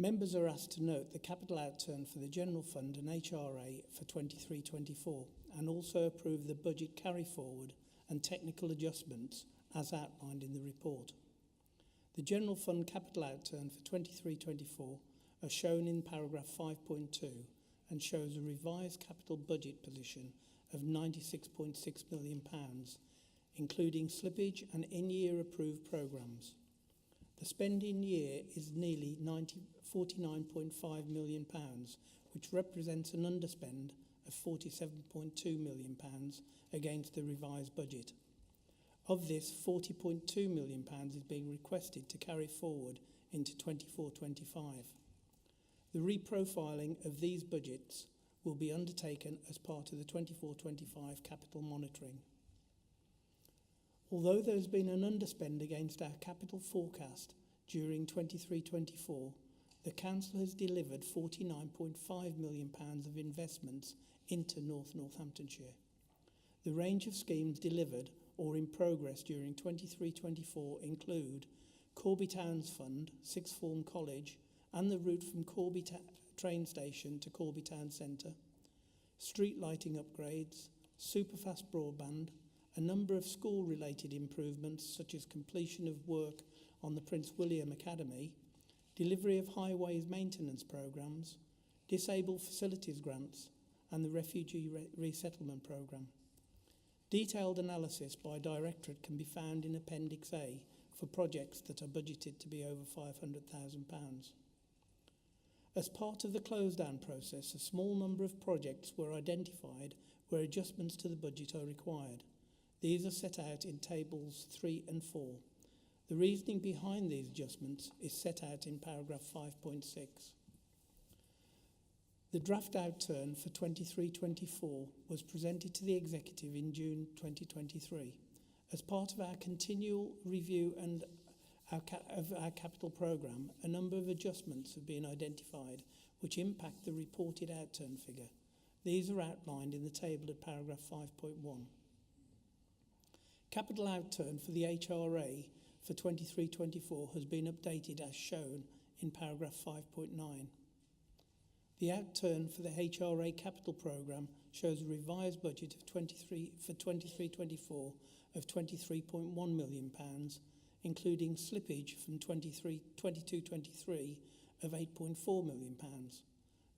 Members are asked to note the capital outturn for the General Fund and HRA for 23-24 and also approve the budget carry forward and technical adjustments as outlined in the report. The General Fund capital outturn for 23-24 are shown in paragraph 5.2 and shows a revised capital budget position of £96.6 million, including slippage and in-year approved programmes. The spending year is nearly £49.5 million, which represents an underspend of £47.2 million against the revised budget. Of this, £40.2 million is being requested to carry forward into 24-25. The reprofiling of these budgets will be undertaken as part of the 24-25 capital monitoring. Although there has been an underspend against our capital forecast during 23-24, the Council has delivered £49.5 million of investments into North Northamptonshire. The range of schemes delivered or in progress during 23-24 include Corby Towns Fund, Sixth Form College, and the route from Corby train station to Corby Town Centre, street lighting upgrades, superfast broadband, a number of school-related improvements such as completion of work on the Prince William Academy, delivery of highways maintenance programmes, disabled facilities grants, and the refugee resettlement programme. Detailed analysis by directorate can be found in Appendix A for projects that are budgeted to be over £500,000. As part of the close-down process, a small number of projects were identified where adjustments to the budget are required. These are set out in tables 3 and 4. The reasoning behind these adjustments is set out in paragraph 5.6. The draft outturn for 23-24 was presented to the Executive in June 2023. As part of our continual review and of our capital programme, a number of adjustments have been identified which impact the reported outturn figure. These are outlined in the table at paragraph 5.1. Capital outturn for the HRA for 23-24 has been updated as shown in paragraph 5.9. The outturn for the HRA capital programme shows a revised budget of 23-24 of £23.1 million, including slippage from 22-23 of £8.4 million.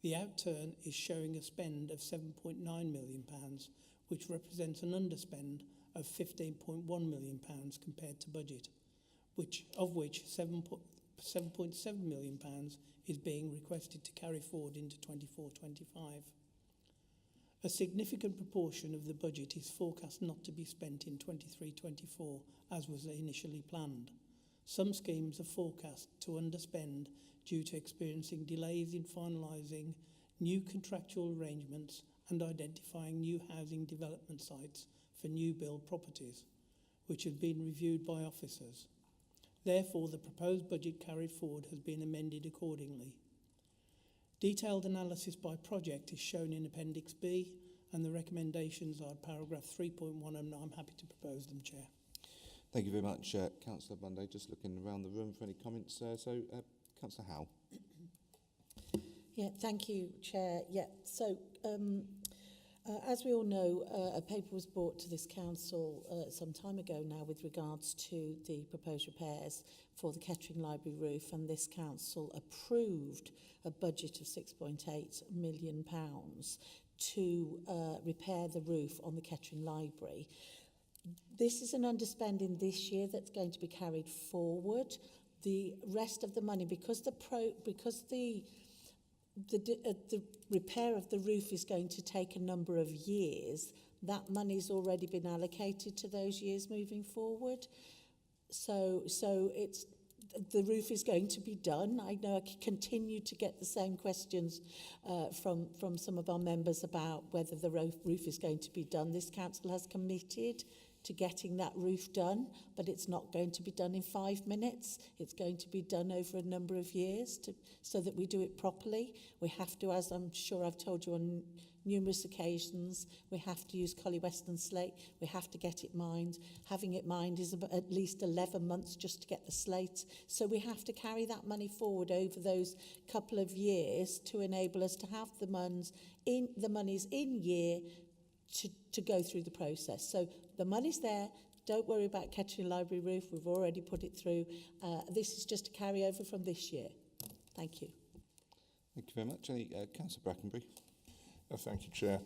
The outturn is showing a spend of £7.9 million, which represents an underspend of £15.1 million compared to budget, of which £7.7 million is being requested to carry forward into 24-25. A significant proportion of the budget is forecast not to be spent in 23-24 as was initially planned. Some schemes are forecast to underspend due to experiencing delays in finalising new contractual arrangements and identifying new housing development sites for new build properties, which have been reviewed by officers. Therefore, the proposed budget carried forward has been amended accordingly. Detailed analysis by project is shown in Appendix B, and the recommendations are paragraph 3.1, and I'm happy to propose them, Chair. Thank you very much, Councillor Bunday. Just looking around the room for any comments. Councillor Howe. Yeah, thank you, Chair. Yeah, so as we all know, a paper was brought to this council some time ago now with regards to the proposed repairs for the Kettering Library roof, and this council approved a budget of £6.8 million to repair the roof on the Kettering Library. This is an underspending this year that's going to be carried forward. The rest of the money, because the repair of the roof is going to take a number of years, that money's already been allocated to those years moving forward. So it's the roof is going to be done. I know I continue to get the same questions from some of our members about whether the roof is going to be done. This council has committed to getting that roof done, but it's not going to be done in 5 minutes. It's going to be done over a number of years so that we do it properly. We have to, as I'm sure I've told you on numerous occasions. We have to use Collie Western slate. We have to get it mined. Having it mined is about at least 11 months just to get the slate. So we have to carry that money forward over those couple of years to enable us to have the monies in year to go through the process. So the money's there. Don't worry about Kettering Library roof. We've already put it through. This is just a carryover from this year. Thank you. Thank you very much. Councillor Brackenbury. Thank you, Chair.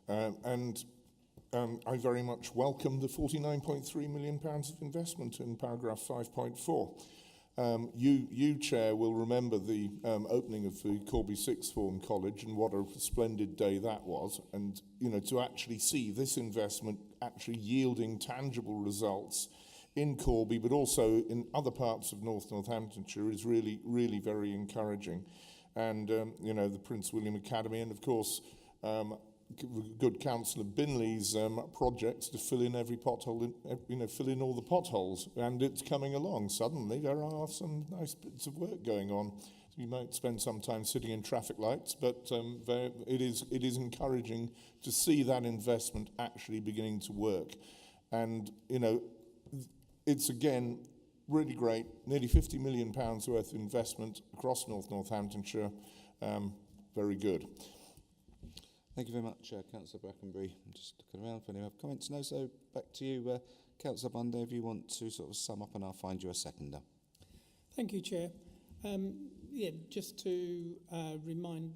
I very much welcome the £49.3 million of investment in paragraph 5.4. You, Chair, will remember the opening of the Corby Sixth Form College and what a splendid day that was. And, you know, to actually see this investment actually yielding tangible results in Corby, but also in other parts of North Northamptonshire is really, really very encouraging. And, you know, the Prince William Academy and, of course, good Councillor Binley's projects to fill in every pothole, fill in all the potholes, and it's coming along. Suddenly there are some nice bits of work going on. You might spend some time sitting in traffic lights, but it is encouraging to see that investment actually beginning to work. And, you know, it's again really great, nearly £50 million worth of investment across North Northamptonshire. Very good. Thank you very much, Councillor Brackenbury. I'm just looking around for any other comments. No, so back to you, Councillor Bunday, if you want to sort of sum up, and I'll find you a seconder. Thank you, Chair. Just to remind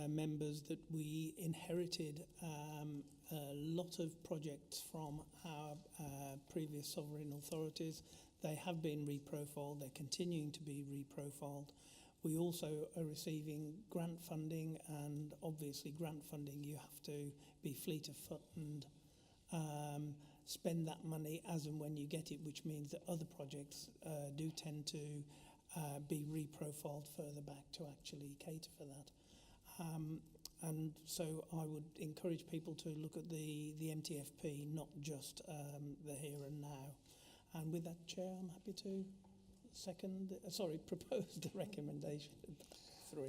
members that we inherited a lot of projects from our previous sovereign authorities. They have been reprofiled. They're continuing to be reprofiled. We also are receiving grant funding, and obviously grant funding, you have to be fleet of foot and spend that money as and when you get it, which means that other projects do tend to be reprofiled further back to actually cater for that. And so I would encourage people to look at the MTFP, not just the here and now. And with that, Chair, I'm happy to propose the recommendation.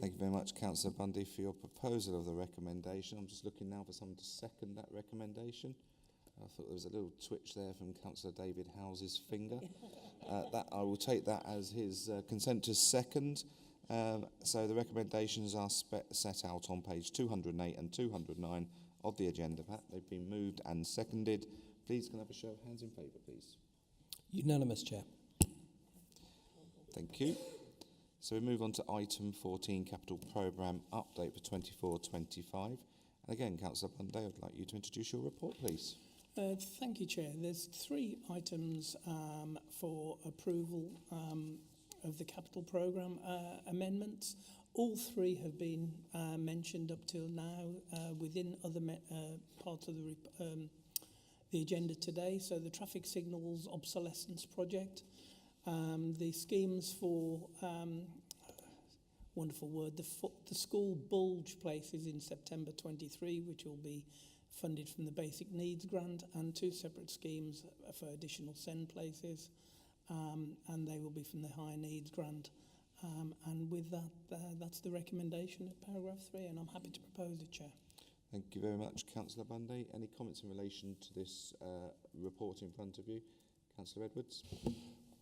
Thank you very much, Councillor Bundy, for your proposal of the recommendation. I'm just looking now for someone to second that recommendation. I thought there was a little twitch there from Councillor David House's finger. I will take that as his consent to second. So the recommendations are set out on page 208 and 209 of the agenda pack. They've been moved and seconded. Please, can I have a show of hands in favour, please? Unanimous, Chair. Thank you. So we move on to item 14, Capital Programme Update for 24-25. And again, Councillor Bunday, I'd like you to introduce your report, please. Thank you, Chair. There's 3 items for approval of the capital programme amendments. All 3 have been mentioned up till now within other parts of the agenda today. So the traffic signals obsolescence project, the schemes for, wonderful word, the school bulge places in September 23, which will be funded from the Basic Needs Grant, and 2 separate schemes for additional SEND places, and they will be from the High Needs Grant. And with that, that's the recommendation at paragraph 3, and I'm happy to propose it, Chair. Thank you very much, Councillor Bunday. Any comments in relation to this report in front of you? Councillor Edwards?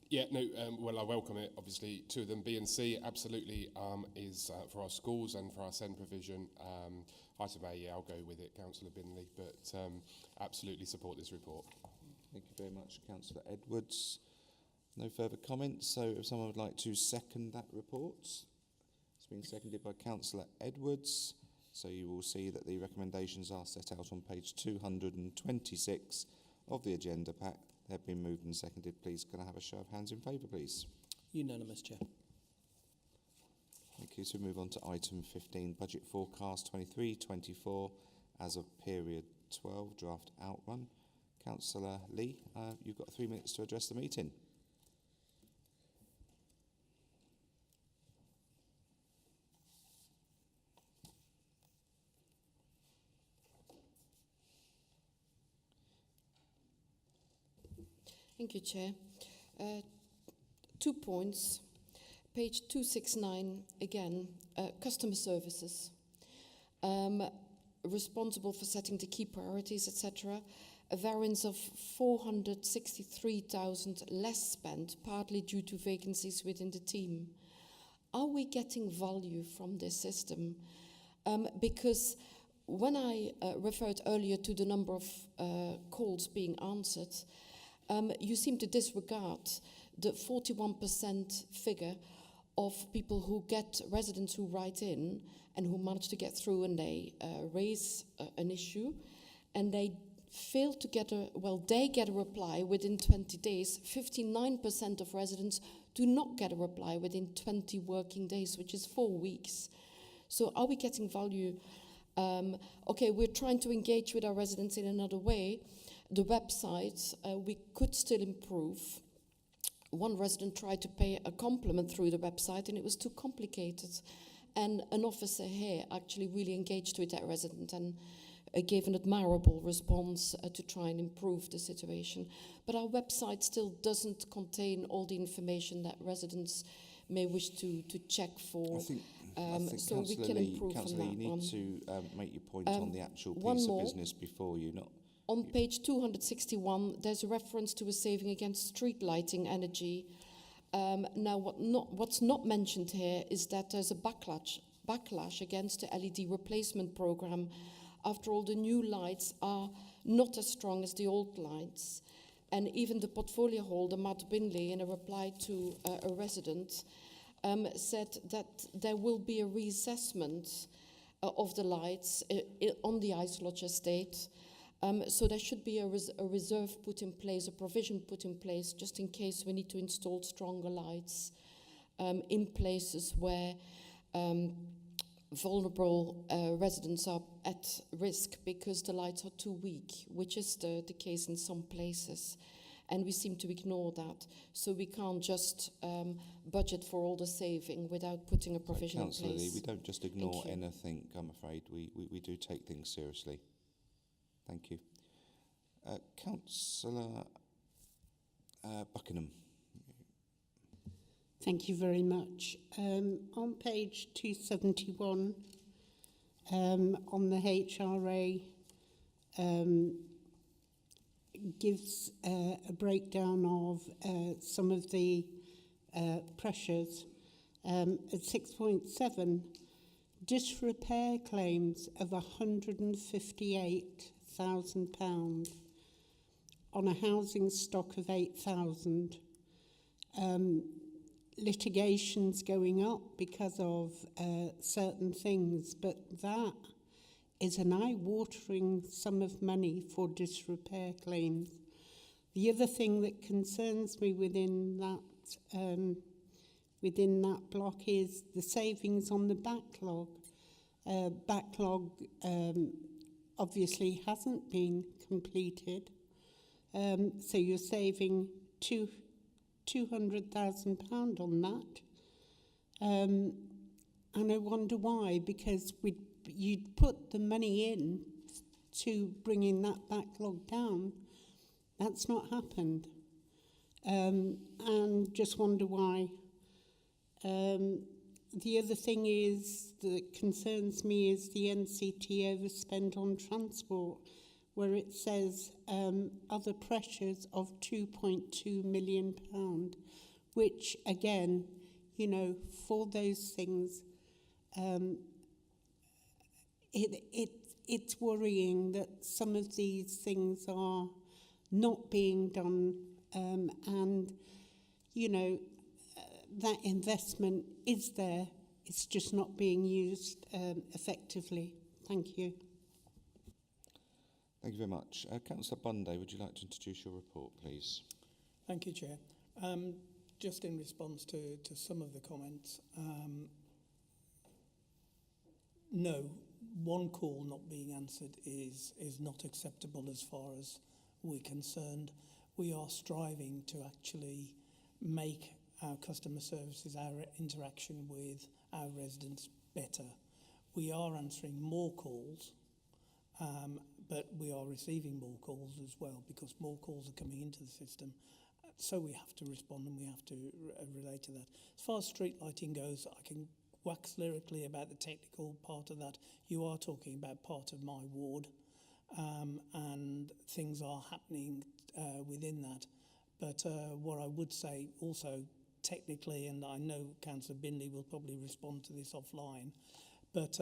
Yeah, no, well, I welcome it. Obviously, 2 of them, B and C, absolutely is for our schools and for our SEND provision. Item A, yeah, I'll go with it, Councillor Binley, but absolutely support this report. Thank you very much, Councillor Edwards. No further comments, so if someone would like to second that report. It's been seconded by Councillor Edwards, so you will see that the recommendations are set out on page 226 of the agenda pack. They've been moved and seconded. Please, can I have a show of hands in favour, please? Unanimous, Chair. Thank you. So we move on to item 15, Budget Forecast 23-24 as of period 12, draft outrun. Councillor Lee, you've got 3 minutes to address the meeting. Thank you, Chair. 2 points. Page 269, again, customer services. responsible for setting the key priorities, etc. A variance of 463,000 less spent, partly due to vacancies within the team. Are we getting value from this system? Because when I referred earlier to the number of calls being answered, you seem to disregard the 41% figure of people who get residents who write in and who manage to get through, and they raise an issue, and they fail to get they get a reply within 20 days. 59% of residents do not get a reply within 20 working days, which is 4 weeks. So are we getting value? Okay, we're trying to engage with our residents in another way. The website, we could still improve. One resident tried to pay a compliment through the website, and it was too complicated. And an officer here actually really engaged with that resident and gave an admirable response to try and improve the situation. But our website still doesn't contain all the information that residents may wish to check for. I think so we can improve on that you need one. to make your point on the actual one piece of more. business before you not. On page 261, there's a reference to a saving against street lighting energy. Now, what's not mentioned here is that there's a backlash against the LED replacement program. After all, the new lights are not as strong as the old lights. And even the portfolio holder, Matt Binley, in a reply to a resident, said that there will be a reassessment of the lights on the Ice Lodge estate. So there should be a reserve put in place, a provision put in place, just in case we need to install stronger lights in places where vulnerable residents are at risk because the lights are too weak, which is the case in some places. And we seem to ignore that. So we can't just budget for all the saving without putting a provision in Councillor place. Lee, we don't just ignore anything, I'm afraid. We do take things seriously. Thank you. Councillor Buckingham. Thank you very much. On page 271, on the HRA, gives a breakdown of some of the pressures. At 6.7, disrepair claims of £158,000 on a housing stock of 8,000. Litigations going up because of certain things, but that is an eye-watering sum of money for disrepair claims. The other thing that concerns me within that block is the savings on the backlog. Backlog obviously hasn't been completed, so you're saving £200,000 on that. And I wonder why, because you'd put the money in to bringing that backlog down. That's not happened. And just wonder why. The other thing is that concerns me is the NCT overspend on transport, where it says other pressures of £2.2 million, which again, you know, for those things, it's worrying that some of these things are not being done, and, you know, that investment is there, it's just not being used effectively. Thank you. Thank you very much. Councillor Bunday, would you like to introduce your report, please? Thank you, Chair. Just in response to some of the comments, no, one call not being answered is not acceptable as far as we're concerned. We are striving to actually make our customer services, our interaction with our residents better. We are answering more calls, but we are receiving more calls as well because more calls are coming into the system. So we have to respond and we have to relate to that. As far as street lighting goes, I can wax lyrically about the technical part of that. You are talking about part of my ward, and things are happening within that. But what I would say also technically, and I know Councillor Binley will probably respond to this offline, but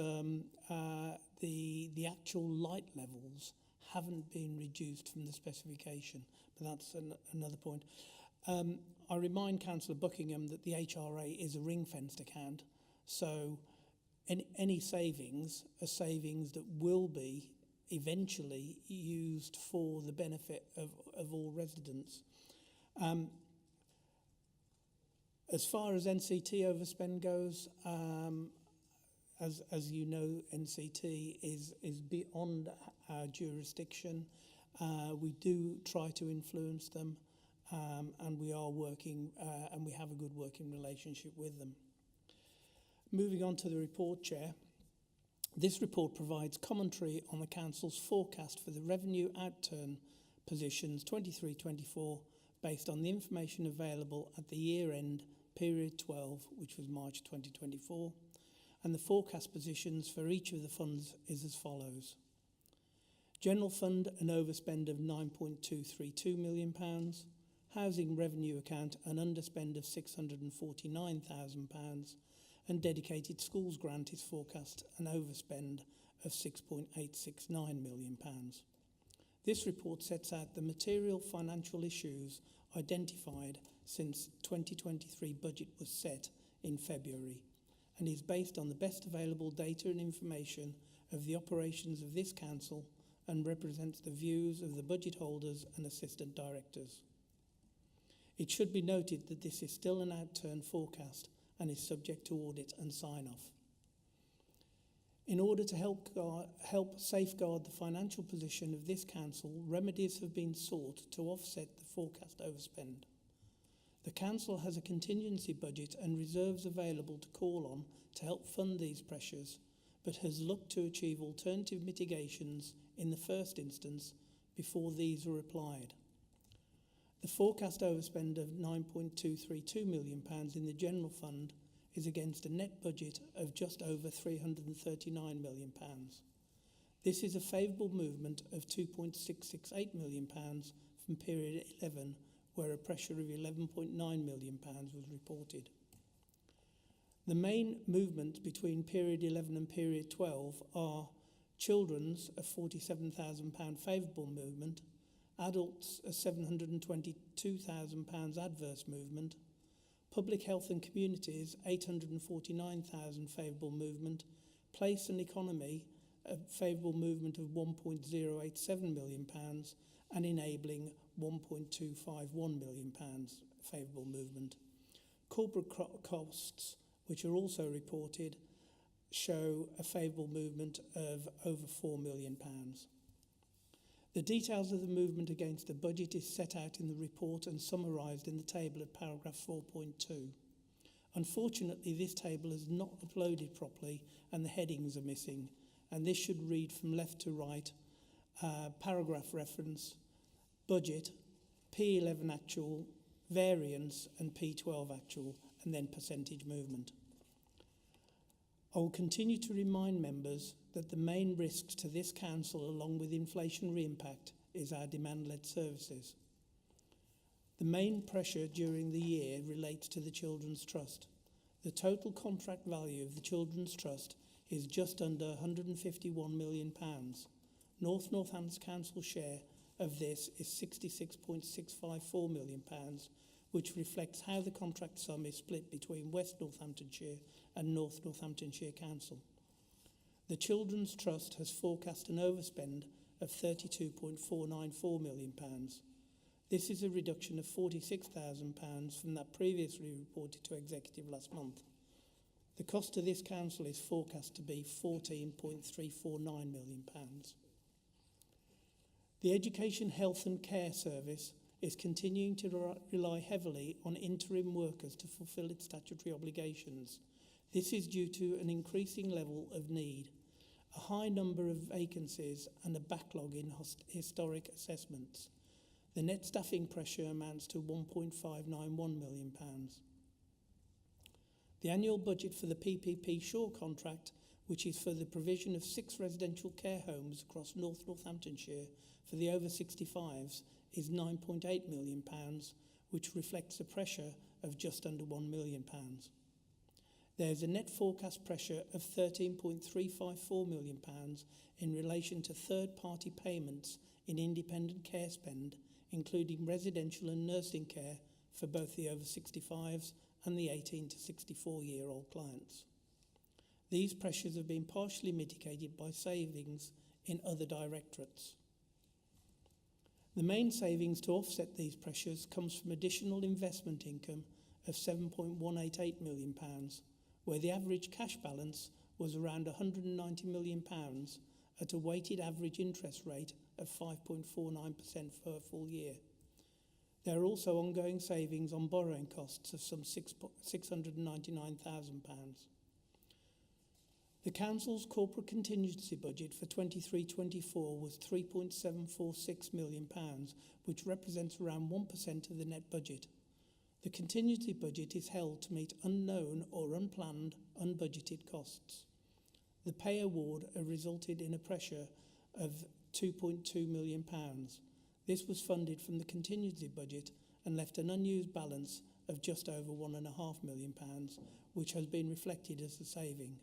the actual light levels haven't been reduced from the specification. But that's another point. I remind Councillor Buckingham that the HRA is a ring-fenced account, so any savings are savings that will be eventually used for the benefit of all residents. As far as NCT overspend goes, as you know, NCT is beyond our jurisdiction. We do try to influence them, and we are working, and we have a good working relationship with them. Moving on to the report, Chair. This report provides commentary on the Council's forecast for the revenue outturn positions 23-24 based on the information available at the year-end period 12, which was March 2024, and the forecast positions for each of the funds is as follows. General Fund, an overspend of £9.232 million, Housing Revenue Account, an underspend of £649,000, and Dedicated Schools Grant is forecast an overspend of £6.869 million. This report sets out the material financial issues identified since 2023 budget was set in February and is based on the best available data and information of the operations of this council and represents the views of the budget holders and assistant directors. It should be noted that this is still an outturn forecast and is subject to audit and sign-off. In order to help safeguard the financial position of this council, remedies have been sought to offset the forecast overspend. The council has a contingency budget and reserves available to call on to help fund these pressures, but has looked to achieve alternative mitigations in the first instance before these are applied. The forecast overspend of £9.232 million in the General Fund is against a net budget of just over £339 million. This is a favourable movement of £2.668 million from period 11, where a pressure of £11.9 million was reported. The main movements between period 11 and period 12 are children's a £47,000 favourable movement, adults a £722,000 adverse movement, public health and communities £849,000 favourable movement, place and economy a favourable movement of £1.087 million, and enabling £1.251 million favourable movement. Corporate costs, which are also reported, show a favourable movement of over £4 million. The details of the movement against the budget is set out in the report and summarised in the table at paragraph 4.2. Unfortunately, this table is not uploaded properly and the headings are missing, and this should read from left to right, paragraph reference, budget, P11 actual, variance and P12 actual, and then percentage movement. I will continue to remind members that the main risks to this council, along with inflationary impact, is our demand-led services. The main pressure during the year relates to the Children's Trust. The total contract value of the Children's Trust is just under £151 million. North Northampton Council share of this is £66.654 million, which reflects how the contract sum is split between West Northamptonshire and North Northamptonshire Council. The Children's Trust has forecast an overspend of £32.494 million. This is a reduction of £46,000 from that previously reported to Executive last month. The cost to this council is forecast to be £14.349 million. The Education, Health and Care Service is continuing to rely heavily on interim workers to fulfil its statutory obligations. This is due to an increasing level of need, a high number of vacancies and a backlog in historic assessments. The net staffing pressure amounts to £1.591 million. The annual budget for the PPP Shore contract, which is for the provision of 6 residential care homes across North Northamptonshire for the over 65s, is £9.8 million, which reflects a pressure of just under £1 million. There is a net forecast pressure of £13.354 million in relation to third-party payments in independent care spend, including residential and nursing care for both the over 65s and the 18 to 64-year-old clients. These pressures have been partially mitigated by savings in other directorates. The main savings to offset these pressures comes from additional investment income of £7.188 million, where the average cash balance was around £190 million at a weighted average interest rate of 5.49% for a full year. There are also ongoing savings on borrowing costs of some £699,000. The Council's corporate contingency budget for 23-24 was £3.746 million, which represents around 1% of the net budget. The contingency budget is held to meet unknown or unplanned, unbudgeted costs. The pay award resulted in a pressure of £2.2 million. This was funded from the contingency budget and left an unused balance of just over £1.5 million, which has been reflected as a saving.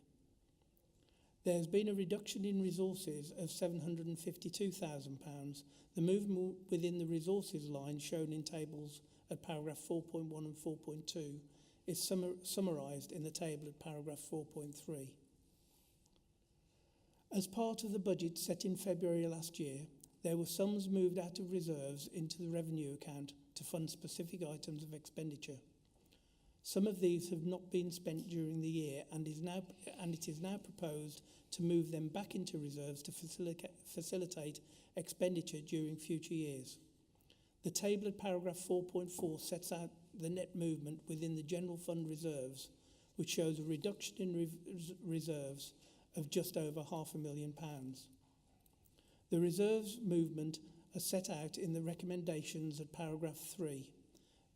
There has been a reduction in resources of £752,000. The movement within the resources line shown in tables at paragraph 4.1 and 4.2 is summarised in the table at paragraph 4.3. As part of the budget set in February last year, there were sums moved out of reserves into the revenue account to fund specific items of expenditure. Some of these have not been spent during the year and it is now proposed to move them back into reserves to facilitate expenditure during future years. The table at paragraph 4.4 sets out the net movement within the general fund reserves, which shows a reduction in reserves of just over £500,000. The reserves movement are set out in the recommendations at paragraph 3.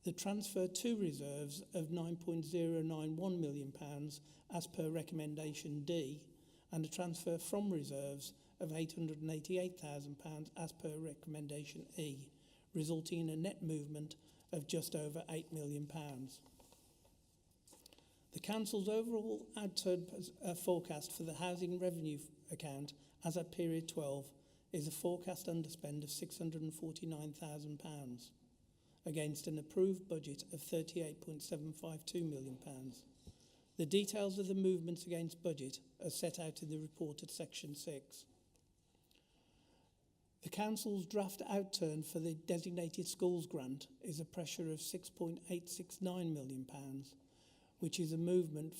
The transfer to reserves of £9.091 million as per recommendation D, and a transfer from reserves of £888,000 as per recommendation E, resulting in a net movement of just over £8 million. The Council's overall outturn forecast for the housing revenue account as at period 12 is a forecast underspend of £649,000 against an approved budget of £38.752 million. The details of the movements against budget are set out in the report at section 6. The Council's draft outturn for the designated schools grant is a pressure of £6.869 million, which is a movement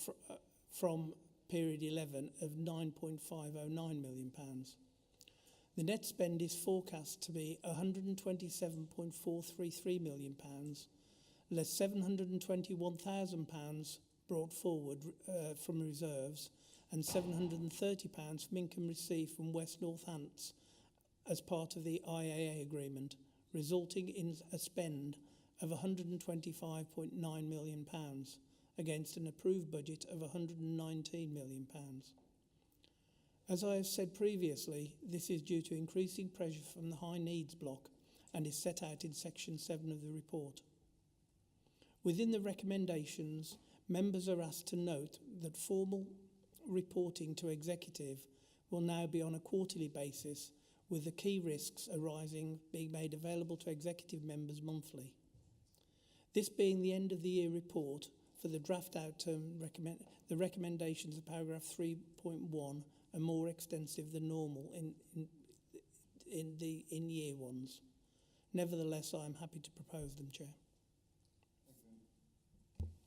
from period 11 of £9.509 million. The net spend is forecast to be £127.433 million, less £721,000 brought forward from reserves and £730 from income received from West Northants as part of the IAA agreement, resulting in a spend of £125.9 million against an approved budget of £119 million. As I have said previously, this is due to increasing pressure from the high needs block and is set out in section 7 of the report. Within the recommendations, members are asked to note that formal reporting to executive will now be on a quarterly basis, with the key risks arising being made available to executive members monthly. This being the end of the year report for the draft outturn, the recommendations of paragraph 3.1 are more extensive than normal in year ones. Nevertheless, I am happy to propose them, Chair.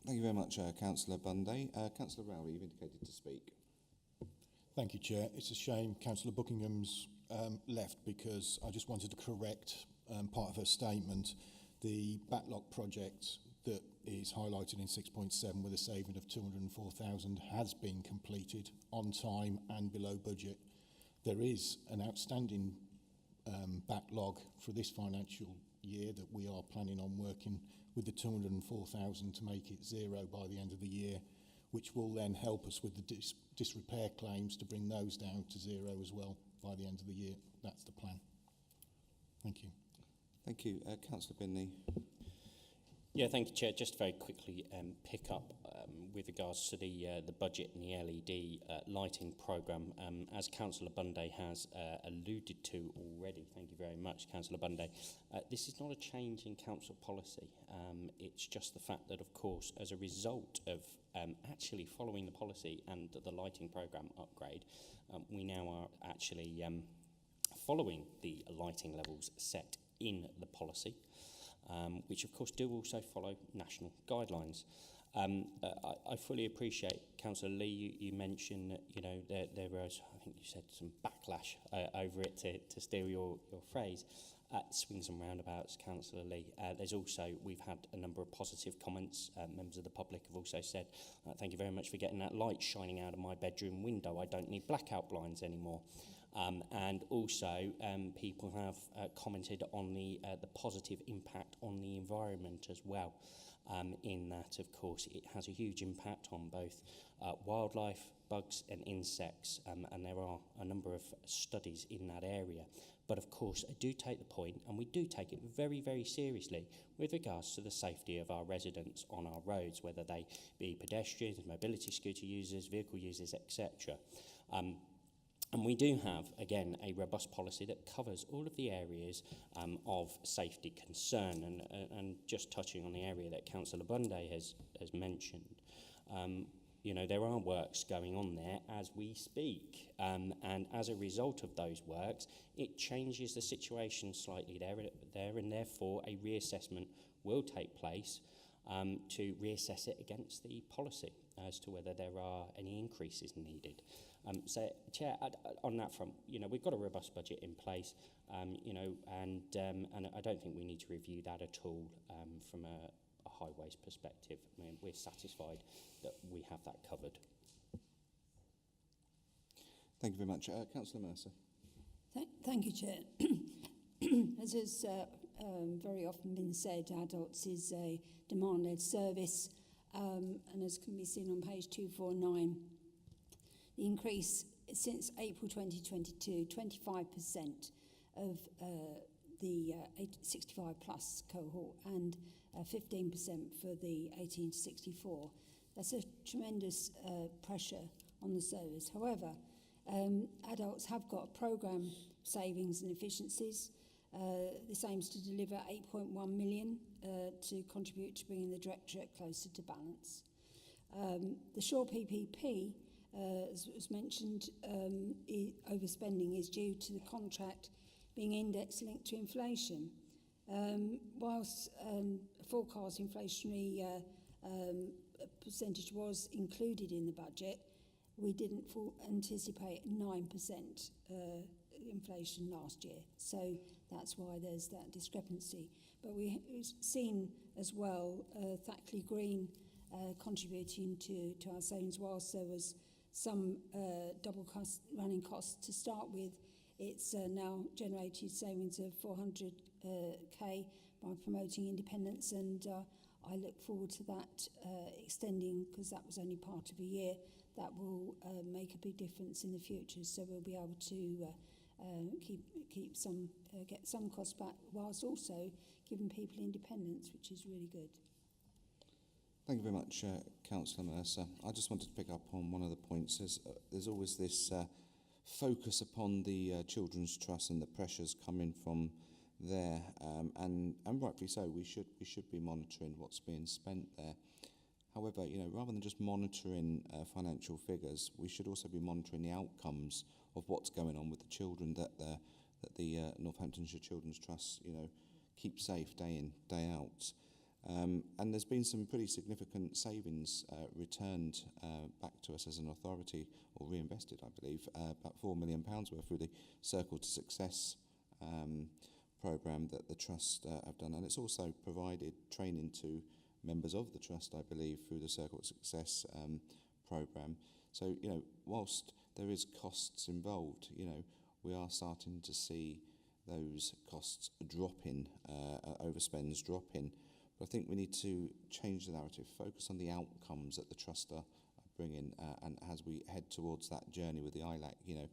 Thank you very much, Councillor Bunday. Councillor Rowley, you've indicated to speak. Thank you, Chair. It's a shame Councillor Buckingham's left, because I just wanted to correct part of her statement. The backlog project that is highlighted in 6.7 with a saving of 204,000 has been completed on time and below budget. There is an outstanding backlog for this financial year that we are planning on working with the 204,000 to make it zero by the end of the year. which will then help us with the disrepair claims to bring those down to zero as well by the end of the year. That's the plan. Thank you. Thank you. Councillor Binley. Yeah, thank you, Chair. Just very quickly pick up with regards to the budget and the LED lighting programme. As Councillor Bunday has alluded to already, thank you very much, Councillor Bunday, this is not a change in council policy. It's just the fact that, of course, as a result of actually following the policy and the lighting programme upgrade, we now are actually following the lighting levels set in the policy. Which of course do also follow national guidelines. I fully appreciate, Councillor Lee, you mentioned that, you know, there was, I think you said, some backlash over it, to steal your phrase. Swings and roundabouts, Councillor Lee. There's also, we've had a number of positive comments. Members of the public have also said, thank you very much for getting that light shining out of my bedroom window. I don't need blackout blinds anymore. And also, people have commented on the positive impact on the environment as well, in that, of course, it has a huge impact on both wildlife, bugs and insects, and there are a number of studies in that area. But of course, I do take the point, and we do take it very, very seriously with regards to the safety of our residents on our roads, whether they be pedestrians, mobility scooter users, vehicle users, etc. And we do have, again, a robust policy that covers all of the areas of safety concern. And just touching on the area that Councillor Bunday has mentioned, you know, there are works going on there as we speak. And as a result of those works, it changes the situation slightly there, and therefore a reassessment will take place to reassess it against the policy as to whether there are any increases needed. So, Chair, on that front, you know, we've got a robust budget in place, you know, and I don't think we need to review that at all from a highways perspective. I mean, we're satisfied that we have that covered. Thank you very much. Councillor Mercer. Thank you, Chair. As has very often been said, adults is a demand-led service, and as can be seen on page 249, the increase since April 2022, 25% of the 65 plus cohort and 15% for the 18 to 64. That's a tremendous pressure on the service. However, adults have got programme savings and efficiencies. This aims to deliver 8.1 million to contribute to bringing the Directorate closer to balance. The Shaw PPP, as was mentioned, overspending is due to the contract being index linked to inflation. Whilst forecast inflationary percentage was included in the budget, we didn't anticipate 9% inflation last year. So that's why there's that discrepancy. But we've seen as well Thackley Green contributing to our savings. Whilst there was some double cost, running costs to start with, it's now generated savings of 400k by promoting independence, and I look forward to that extending, because that was only part of a year. That will make a big difference in the future, so we'll be able to keep some get some costs back, whilst also giving people independence, which is really good. Thank you very much, Councillor Mercer. I just wanted to pick up on one of the points. There's always this focus upon the Children's Trust and the pressures coming from there, and rightfully so. We should be monitoring what's being spent there. However, you know, rather than just monitoring financial figures, we should also be monitoring the outcomes of what's going on with the children that the Northamptonshire Children's Trust, you know, keep safe day in, day out. And there's been some pretty significant savings returned back to us as an authority, or reinvested, I believe, about £4 million worth through the Circle to Success programme that the Trust have done. And it's also provided training to members of the Trust, I believe, through the Circle to Success programme. So, you know, whilst there is costs involved, you know, we are starting to see those costs dropping, overspends dropping. But I think we need to change the narrative, focus on the outcomes that the Trust are bring in, and as we head towards that journey with the ILAC, you know,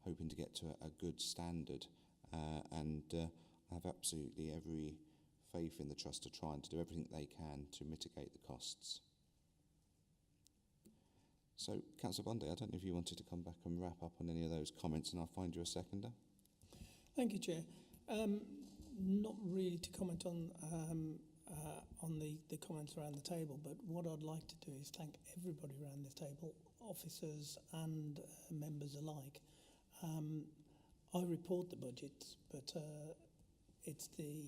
hoping to get to a good standard, and I have absolutely every faith in the Trust to try and to do everything they can to mitigate the costs. So, Councillor Bundy, I don't know if you wanted to come back and wrap up on any of those comments, and I'll find you a seconder. Thank you, Chair. Not really to comment on the comments around the table, but what I'd like to do is thank everybody around this table, officers and members alike. I report the budgets, but it's the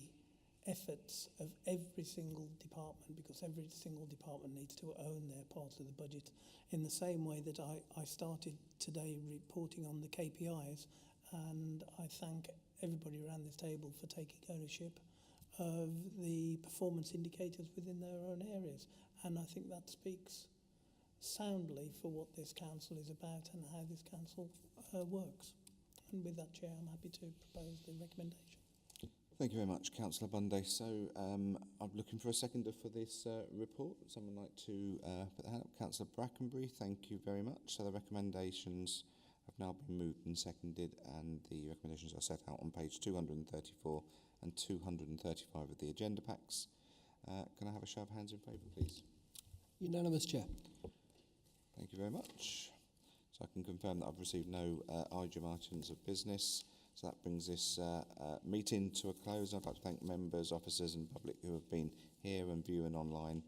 efforts of every single department, because every single department needs to own their part of the budget, in the same way that I started today reporting on the KPIs, and I thank everybody around this table for taking ownership of the performance indicators within their own areas. And I think that speaks soundly for what this council is about and how this council works. And with that, Chair, I'm happy to propose the recommendation. Thank you very much, Councillor Bundy. So I'm looking for a seconder for this report. Would someone like to put their hand up? Councillor Brackenbury, thank you very much. So the recommendations have now been moved and seconded, and the recommendations are set out on page 234 and 235 of the agenda packs. Can I have a show of hands in favour, please? Unanimous, Chair. Thank you very much. So I can confirm that I've received no item items of business. So that brings this meeting to a close. I'd like to thank members, officers and public who have been here and viewing online.